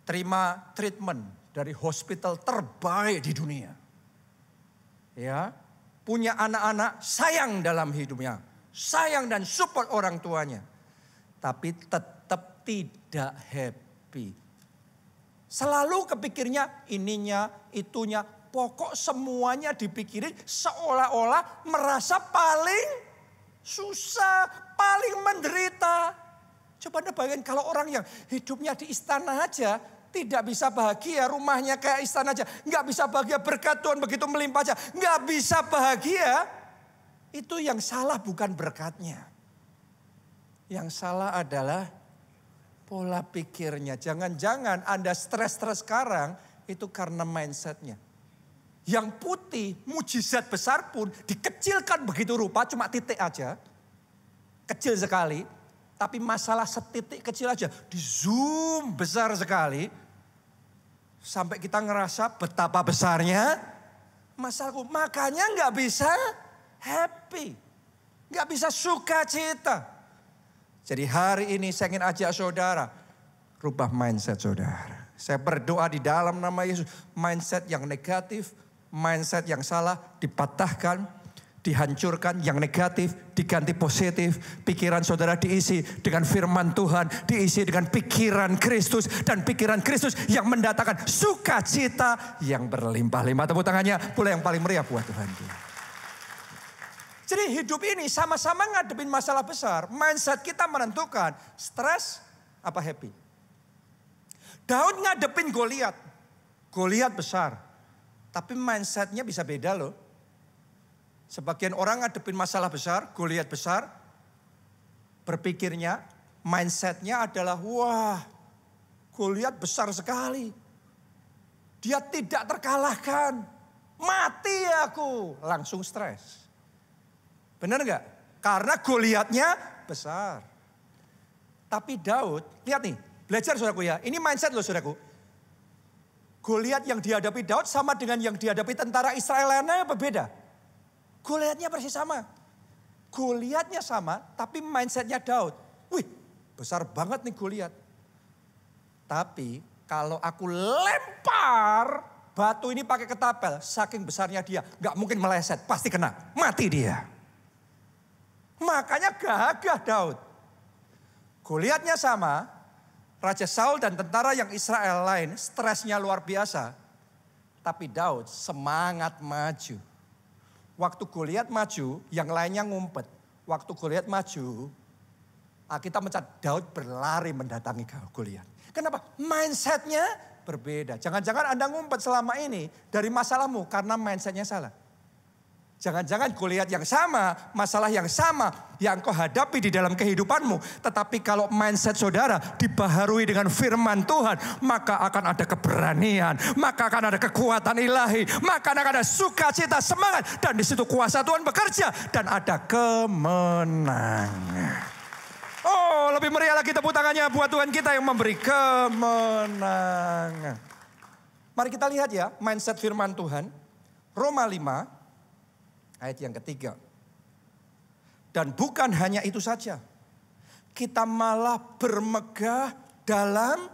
Terima treatment dari hospital terbaik di dunia. Ya, punya anak-anak, sayang dalam hidupnya. Sayang dan support orang tuanya. Tapi tetap tidak happy. Selalu kepikirnya ininya, itunya. Pokok semuanya dipikirin seolah-olah merasa paling susah, paling menderita. Coba Anda bayangin kalau orang yang hidupnya di istana aja, tidak bisa bahagia, rumahnya kayak istana aja. Nggak bisa bahagia, berkat Tuhan begitu melimpah aja. Nggak bisa bahagia. Itu yang salah bukan berkatnya. Yang salah adalah pola pikirnya. Jangan-jangan Anda stres-stres sekarang itu karena mindsetnya. Yang putih, mujizat besar pun dikecilkan begitu rupa, cuma titik aja. Kecil sekali. Tapi masalah setitik kecil aja di zoom besar sekali. Sampai kita ngerasa betapa besarnya masalahku. Makanya nggak bisa happy. Nggak bisa sukacita. Jadi hari ini saya ingin ajak saudara. Rubah mindset saudara. Saya berdoa di dalam nama Yesus. Mindset yang negatif, mindset yang salah dipatahkan. Dihancurkan, yang negatif diganti positif. Pikiran saudara diisi dengan firman Tuhan, diisi dengan pikiran Kristus. Dan pikiran Kristus yang mendatangkan sukacita yang berlimpah-limpah. Tepuk tangannya pula yang paling meriah buat Tuhan. Jadi hidup ini sama-sama ngadepin masalah besar. Mindset kita menentukan stres apa happy. Daud ngadepin Goliat. Goliat besar. Tapi mindsetnya bisa beda loh. Sebagian orang ngadepin masalah besar, Goliat besar. Berpikirnya, mindsetnya adalah wah Goliat besar sekali. Dia tidak terkalahkan. Mati aku. Langsung stres. Benar nggak? Karena Goliatnya besar. Tapi Daud, lihat nih, belajar saudaraku ya. Ini mindset loh saudaraku. Goliat yang dihadapi Daud sama dengan yang dihadapi tentara Israel lainnya berbeda. Goliatnya persis sama. Goliatnya sama, tapi mindsetnya Daud. Wih, besar banget nih Goliat. Tapi kalau aku lempar batu ini pakai ketapel, saking besarnya dia, nggak mungkin meleset, pasti kena, mati dia. Makanya gagah Daud. Goliatnya sama, Raja Saul dan tentara yang Israel lain stresnya luar biasa. Tapi Daud semangat maju. Waktu Goliat maju, yang lainnya ngumpet. Waktu Goliat maju, kita mencatat Daud berlari mendatangi Goliat. Kenapa? Mindsetnya berbeda. Jangan-jangan Anda ngumpet selama ini dari masalahmu karena mindsetnya salah. Jangan-jangan Goliat yang sama, masalah yang sama yang kau hadapi di dalam kehidupanmu. Tetapi kalau mindset saudara dibaharui dengan firman Tuhan, maka akan ada keberanian, maka akan ada kekuatan ilahi, maka akan ada sukacita, semangat. Dan di situ kuasa Tuhan bekerja dan ada kemenangan. Oh, lebih meriah lagi tepuk tangannya buat Tuhan kita yang memberi kemenangan. Mari kita lihat ya mindset firman Tuhan. Roma 5. Ayat yang ketiga. Dan bukan hanya itu saja. Kita malah bermegah dalam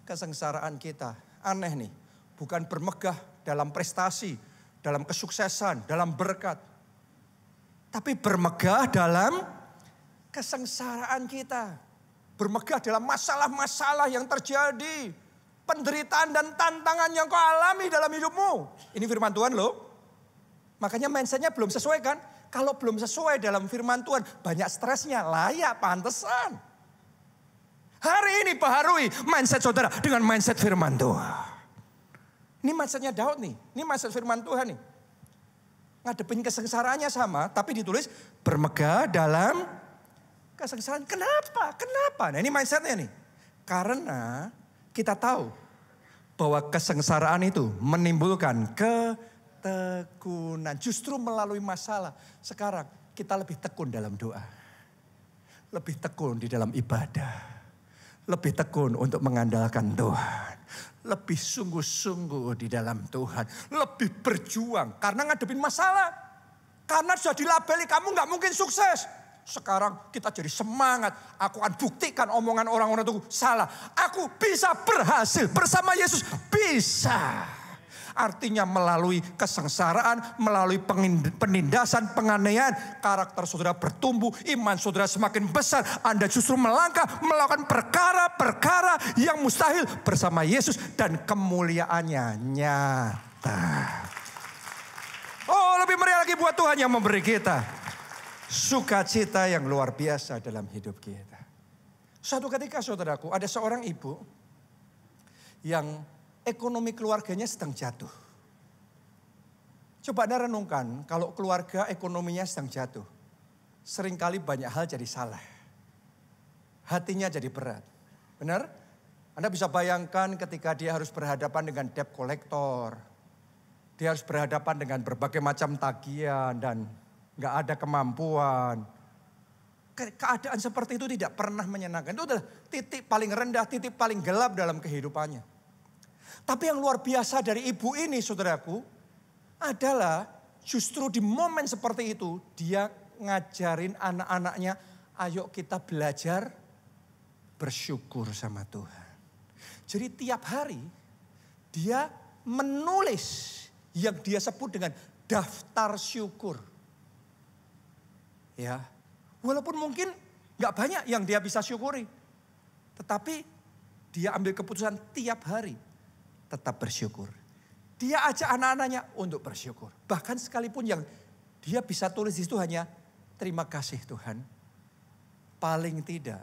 kesengsaraan kita. Aneh nih. Bukan bermegah dalam prestasi, dalam kesuksesan, dalam berkat. Tapi bermegah dalam kesengsaraan kita. Bermegah dalam masalah-masalah yang terjadi. Penderitaan dan tantangan yang kau alami dalam hidupmu. Ini firman Tuhan loh. Makanya mindsetnya belum sesuai kan. Kalau belum sesuai dalam firman Tuhan, banyak stresnya, layak, pantesan. Hari ini baharui mindset saudara dengan mindset firman Tuhan. Ini mindsetnya Daud nih, ini mindset firman Tuhan nih. Ngadepin kesengsaraannya sama, tapi ditulis bermegah dalam kesengsaraan. Kenapa? Kenapa? Nah ini mindsetnya nih. Karena kita tahu bahwa kesengsaraan itu menimbulkan ketekunan. Justru melalui masalah. Sekarang kita lebih tekun dalam doa. Lebih tekun di dalam ibadah. Lebih tekun untuk mengandalkan Tuhan. Lebih sungguh-sungguh di dalam Tuhan. Lebih berjuang karena ngadepin masalah. Karena sudah dilabeli kamu gak mungkin sukses. Sekarang kita jadi semangat. Aku akan buktikan omongan orang-orang itu salah. Aku bisa berhasil bersama Yesus. Bisa. Artinya melalui kesengsaraan, melalui penindasan, penganiayaan, karakter saudara bertumbuh, iman saudara semakin besar. Anda justru melangkah melakukan perkara-perkara yang mustahil bersama Yesus dan kemuliaannya nyata. Oh, lebih meriah lagi buat Tuhan yang memberi kita sukacita yang luar biasa dalam hidup kita. Suatu ketika saudaraku, ada seorang ibu yang ekonomi keluarganya sedang jatuh. Coba Anda renungkan, kalau keluarga ekonominya sedang jatuh. Seringkali banyak hal jadi salah. Hatinya jadi berat. Benar? Anda bisa bayangkan ketika dia harus berhadapan dengan debt collector. Dia harus berhadapan dengan berbagai macam tagihan dan gak ada kemampuan. Keadaan seperti itu tidak pernah menyenangkan. Itu adalah titik paling rendah, titik paling gelap dalam kehidupannya. Tapi yang luar biasa dari ibu ini saudaraku adalah justru di momen seperti itu dia ngajarin anak-anaknya, ayo kita belajar bersyukur sama Tuhan. Jadi tiap hari dia menulis yang dia sebut dengan daftar syukur. Ya, walaupun mungkin gak banyak yang dia bisa syukuri. Tetapi dia ambil keputusan tiap hari tetap bersyukur. Dia ajak anak-anaknya untuk bersyukur. Bahkan sekalipun yang Dia bisa tulis di situ hanya, terima kasih Tuhan. Paling tidak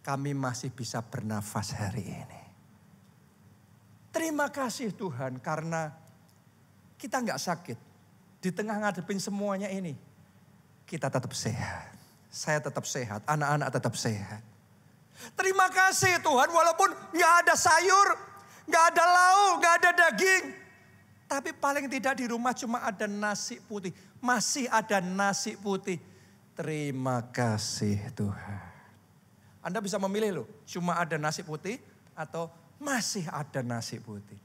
kami masih bisa bernafas hari ini. Terima kasih Tuhan karena kita nggak sakit. Di tengah ngadepin semuanya ini, kita tetap sehat. Saya tetap sehat, anak-anak tetap sehat. Terima kasih Tuhan walaupun nggak ada sayur, nggak ada lauk, nggak ada daging. Tapi paling tidak di rumah cuma ada nasi putih. Masih ada nasi putih. Terima kasih Tuhan. Anda bisa memilih loh, cuma ada nasi putih atau masih ada nasi putih.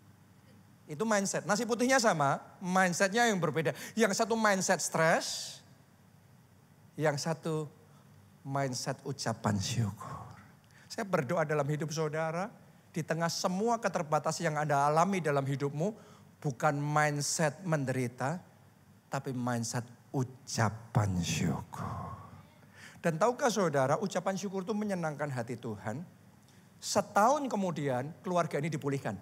Itu mindset. Nasi putihnya sama, mindsetnya yang berbeda. Yang satu mindset stres, yang satu mindset ucapan syukur. Saya berdoa dalam hidup saudara, di tengah semua keterbatasan yang Anda alami dalam hidupmu, bukan mindset menderita, tapi mindset ucapan syukur. Dan tahukah saudara, ucapan syukur itu menyenangkan hati Tuhan. Setahun kemudian keluarga ini dipulihkan.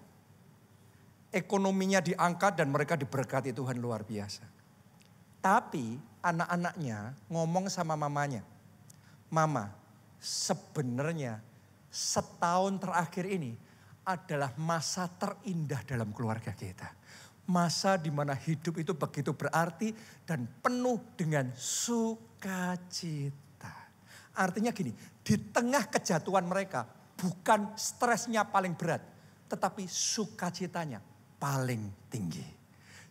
Ekonominya diangkat dan mereka diberkati Tuhan luar biasa. Tapi anak-anaknya ngomong sama mamanya, Mama, sebenarnya setahun terakhir ini adalah masa terindah dalam keluarga kita. Masa di mana hidup itu begitu berarti dan penuh dengan sukacita. Artinya gini, di tengah kejatuhan mereka bukan stresnya paling berat, tetapi sukacitanya paling tinggi.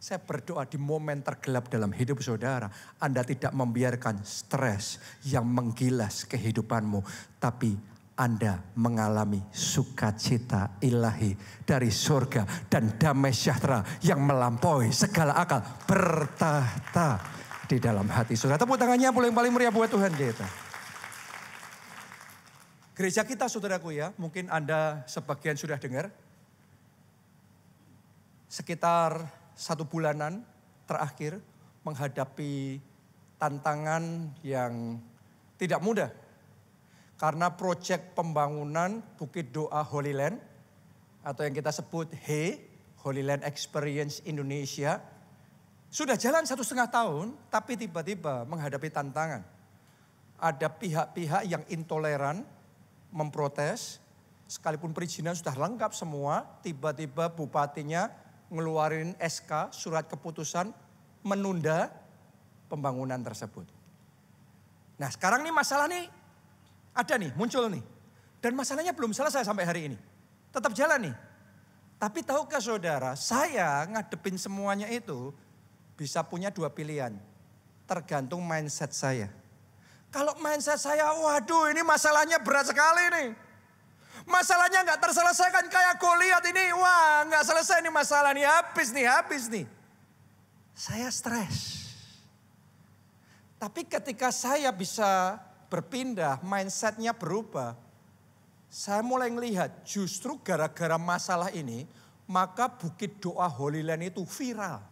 Saya berdoa di momen tergelap dalam hidup saudara, Anda tidak membiarkan stres yang menggilas kehidupanmu, tapi Anda mengalami sukacita ilahi dari surga dan damai sejahtera yang melampaui segala akal bertahta di dalam hati saudara. Tepuk tangannya paling meriah buat Tuhan kita. Gereja kita saudaraku ya, mungkin Anda sebagian sudah dengar. Sekitar 1 bulanan terakhir menghadapi tantangan yang tidak mudah. Karena proyek pembangunan Bukit Doa Holy Land atau yang kita sebut HE, Holy Land Experience Indonesia, sudah jalan 1,5 tahun tapi tiba-tiba menghadapi tantangan. Ada pihak-pihak yang intoleran memprotes, sekalipun perizinan sudah lengkap semua, tiba-tiba bupatinya ngeluarin SK, surat keputusan menunda pembangunan tersebut. Nah sekarang nih masalah nih ada nih, muncul nih. Dan masalahnya belum selesai sampai hari ini. Tetap jalan nih. Tapi tahukah saudara, saya ngadepin semuanya itu bisa punya 2 pilihan. Tergantung mindset saya. Kalau mindset saya, waduh ini masalahnya berat sekali nih. Masalahnya gak terselesaikan kayak Goliat ini. Wah gak selesai nih masalah nih, habis nih. Saya stres. Tapi ketika saya bisa berpindah, mindsetnya berubah. Saya mulai melihat justru gara-gara masalah ini, maka Bukit Doa Holy Land itu viral.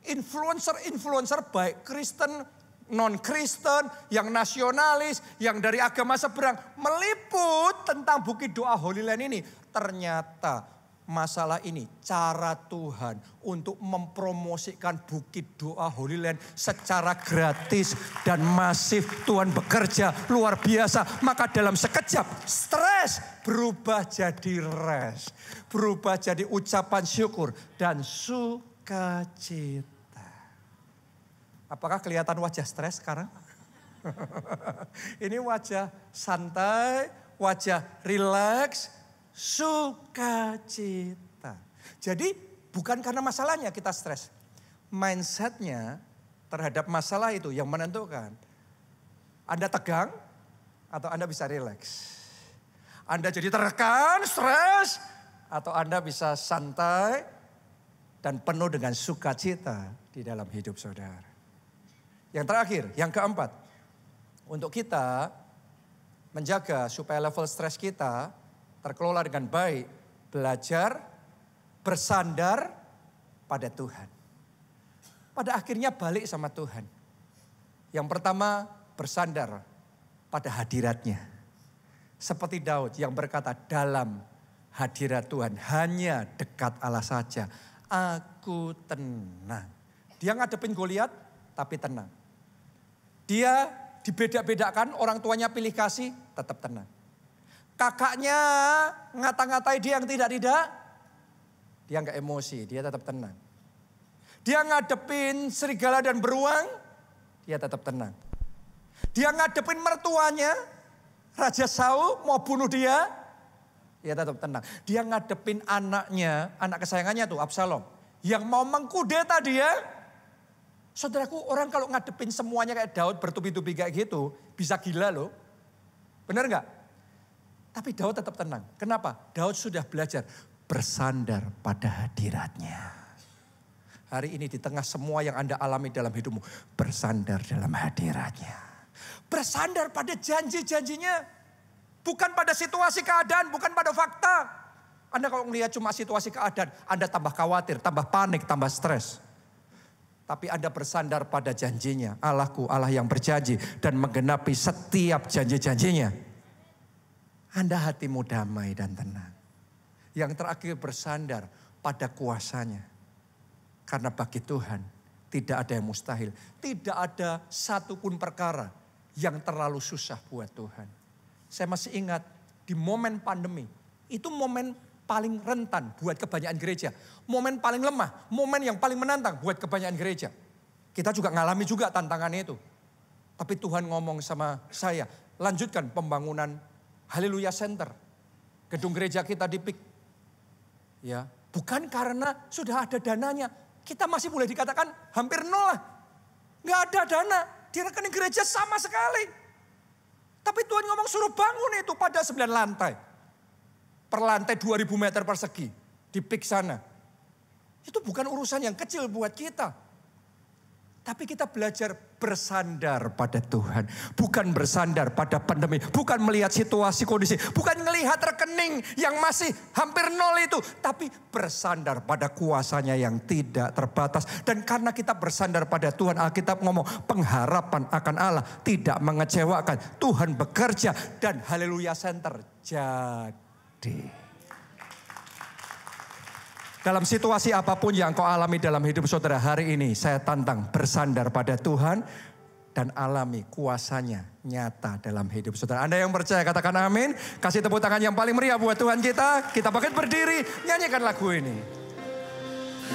Influencer baik Kristen, non-Kristen, yang nasionalis, yang dari agama seberang meliput tentang Bukit Doa Holy Land ini. Ternyata masalah ini cara Tuhan untuk mempromosikan Bukit Doa Holy Land secara gratis dan masif. Tuhan bekerja luar biasa. Maka dalam sekejap stres berubah jadi rest. Berubah jadi ucapan syukur dan sukacita. Apakah kelihatan wajah stres sekarang? Ini wajah santai, wajah rileks, sukacita. Jadi bukan karena masalahnya kita stres. Mindsetnya terhadap masalah itu yang menentukan. Anda tegang atau Anda bisa rileks. Anda jadi tertekan, stres, atau Anda bisa santai dan penuh dengan sukacita di dalam hidup saudara. Yang terakhir, yang keempat, untuk kita menjaga supaya level stres kita terkelola dengan baik, belajar bersandar pada Tuhan. Pada akhirnya balik sama Tuhan. Yang pertama bersandar pada hadiratnya. Seperti Daud yang berkata, dalam hadirat Tuhan hanya dekat Allah saja aku tenang. Dia ngadepin Goliat, tapi tenang. Dia dibeda-bedakan, orang tuanya pilih kasih, tetap tenang. Kakaknya ngata-ngatai dia yang tidak-tidak, dia nggak emosi, dia tetap tenang. Dia ngadepin serigala dan beruang, dia tetap tenang. Dia ngadepin mertuanya, Raja Saul mau bunuh dia tetap tenang. Dia ngadepin anaknya, anak kesayangannya tuh Absalom, yang mau mengkudeta dia. Saudaraku, orang kalau ngadepin semuanya kayak Daud bertubi-tubi kayak gitu, bisa gila loh. Benar nggak? Tapi Daud tetap tenang. Kenapa? Daud sudah belajar bersandar pada hadiratnya. Hari ini di tengah semua yang Anda alami dalam hidupmu, bersandar dalam hadiratnya. Bersandar pada janji-janjinya. Bukan pada situasi keadaan, bukan pada fakta. Anda kalau melihat cuma situasi keadaan, Anda tambah khawatir, tambah panik, tambah stres. Tapi Anda bersandar pada janjinya. Allahku, Allah yang berjanji dan menggenapi setiap janji-janjinya. Anda hatimu damai dan tenang. Yang terakhir bersandar pada kuasanya. Karena bagi Tuhan tidak ada yang mustahil. Tidak ada satupun perkara yang terlalu susah buat Tuhan. Saya masih ingat di momen pandemi. Itu momen paling rentan buat kebanyakan gereja. Momen paling lemah, momen yang paling menantang buat kebanyakan gereja. Kita juga ngalami juga tantangan itu. Tapi Tuhan ngomong sama saya, lanjutkan pembangunan Haleluya Center. Gedung gereja kita di PIK. Ya, bukan karena sudah ada dananya. Kita masih boleh dikatakan hampir nol lah. Nggak ada dana, di rekening gereja sama sekali. Tapi Tuhan ngomong suruh bangun itu pada 9 lantai. Per lantai 2000 meter persegi di PIK sana. Itu bukan urusan yang kecil buat kita. Tapi kita belajar bersandar pada Tuhan. Bukan bersandar pada pandemi. Bukan melihat situasi kondisi. Bukan melihat rekening yang masih hampir nol itu. Tapi bersandar pada kuasanya yang tidak terbatas. Dan karena kita bersandar pada Tuhan, Alkitab ngomong pengharapan akan Allah tidak mengecewakan. Tuhan bekerja dan Haleluya Center jadi. Dalam situasi apapun yang kau alami dalam hidup saudara hari ini, saya tantang bersandar pada Tuhan dan alami kuasanya nyata dalam hidup saudara. Anda yang percaya katakan amin. Kasih tepuk tangan yang paling meriah buat Tuhan kita. Kita bangkit berdiri, nyanyikan lagu ini.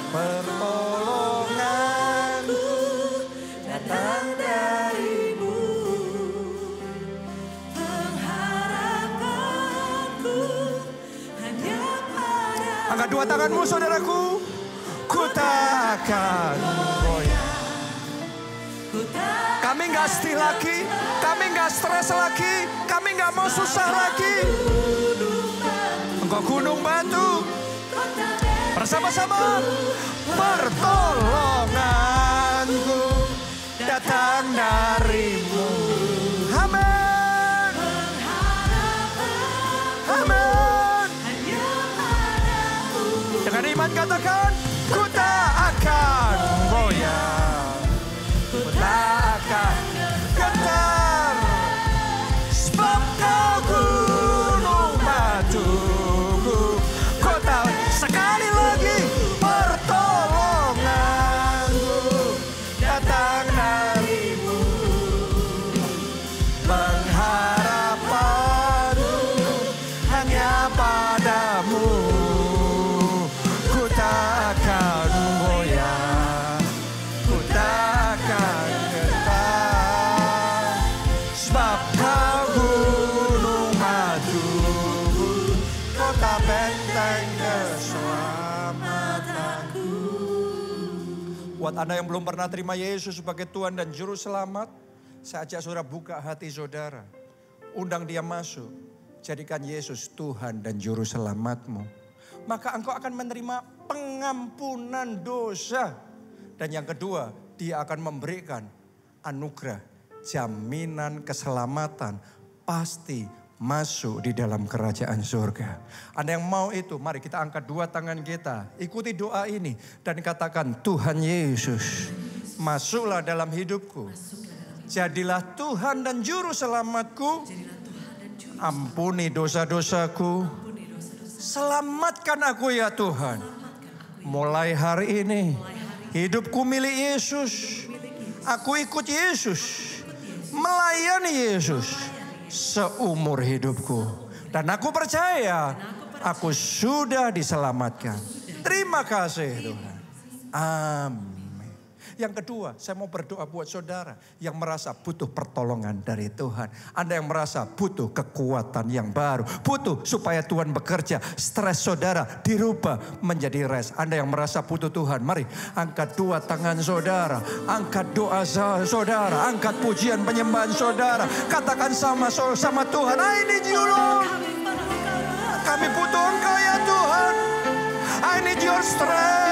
Pertolonganku datang darimu. Angkat dua tanganmu saudaraku. Ku takkan goyah. Kami gak sedih lagi. Kami gak stres lagi. Kami gak mau susah lagi. Engkau gunung batu. Bersama-sama. Pertolonganku datang darimu. Amin. Amin. Dengan iman katakan, ku tak akan goyah, ku tak akan getar, sebab kau gunung batuku. Kau tahu sekali lagi pertolonganku datang darimu. Pengharapanku hanya padamu. Buat Anda yang belum pernah terima Yesus sebagai Tuhan dan Juru Selamat, saya ajak saudara buka hati saudara. Undang dia masuk. Jadikan Yesus Tuhan dan Juru Selamatmu. Maka engkau akan menerima pengampunan dosa. Dan yang kedua, dia akan memberikan anugerah, jaminan keselamatan. Pasti masuk di dalam kerajaan surga. Anda yang mau itu, mari kita angkat dua tangan kita. Ikuti doa ini dan katakan, Tuhan Yesus, masuklah dalam hidupku. Jadilah Tuhan dan Juru Selamatku. Ampuni dosa-dosaku. Selamatkan aku ya Tuhan. Mulai hari ini, hidupku milik Yesus. Aku ikut Yesus. Melayani Yesus seumur hidupku. Dan aku percaya aku sudah diselamatkan. Terima kasih Tuhan. Amin. Yang kedua, saya mau berdoa buat saudara yang merasa butuh pertolongan dari Tuhan. Anda yang merasa butuh kekuatan yang baru, butuh supaya Tuhan bekerja. Stres saudara dirubah menjadi rest. Anda yang merasa butuh Tuhan, mari angkat dua tangan saudara, angkat doa saudara, angkat pujian penyembahan saudara. Katakan sama Tuhan, I need you Lord. Kami butuh Engkau ya Tuhan. I need your strength.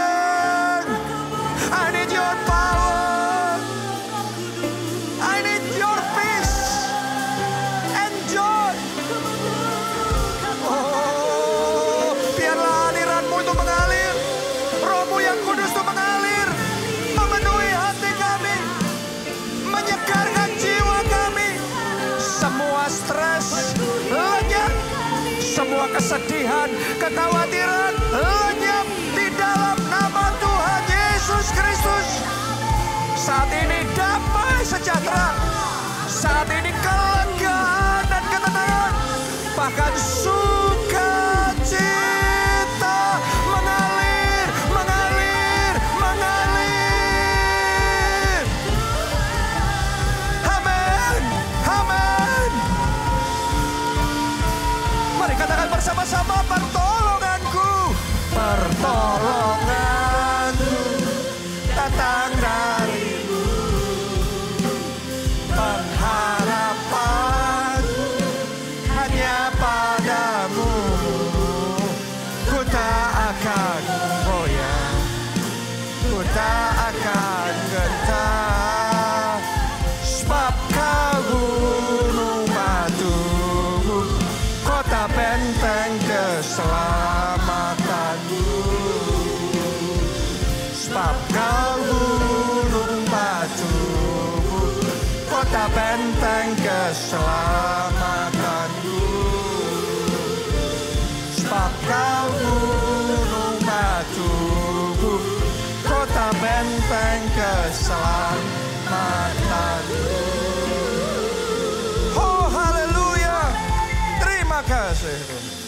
I need your power. I need your peace and joy. Oh, biarlah aliran-Mu itu mengalir. Roh-Mu yang kudus itu mengalir. Memenuhi hati kami. Menyegarkan jiwa kami. Semua stres lenyap. Semua kesedihan, kekhawatiran lenyap di dalam nama Tuhan Yesus Kristus. Saat ini damai sejahtera. Saat ini kelegaan dan ketenangan. Bahkan sukacita mengalir, mengalir, mengalir. Amin, amin. Mari katakan bersama-sama, pertolonganku, pertolonganku datang dari-Mu. Pengharapanku hanya pada-Mu. Ku tak akan goyah, ku tak akan gentar, sebab Kau gunung batuku, kota benteng keselamatanku. Sebab Kau gunung batuku, kota benteng keselamatanku. Sebab Kau gunung batuku, kota benteng keselamatanku. Oh haleluya. Terima kasih.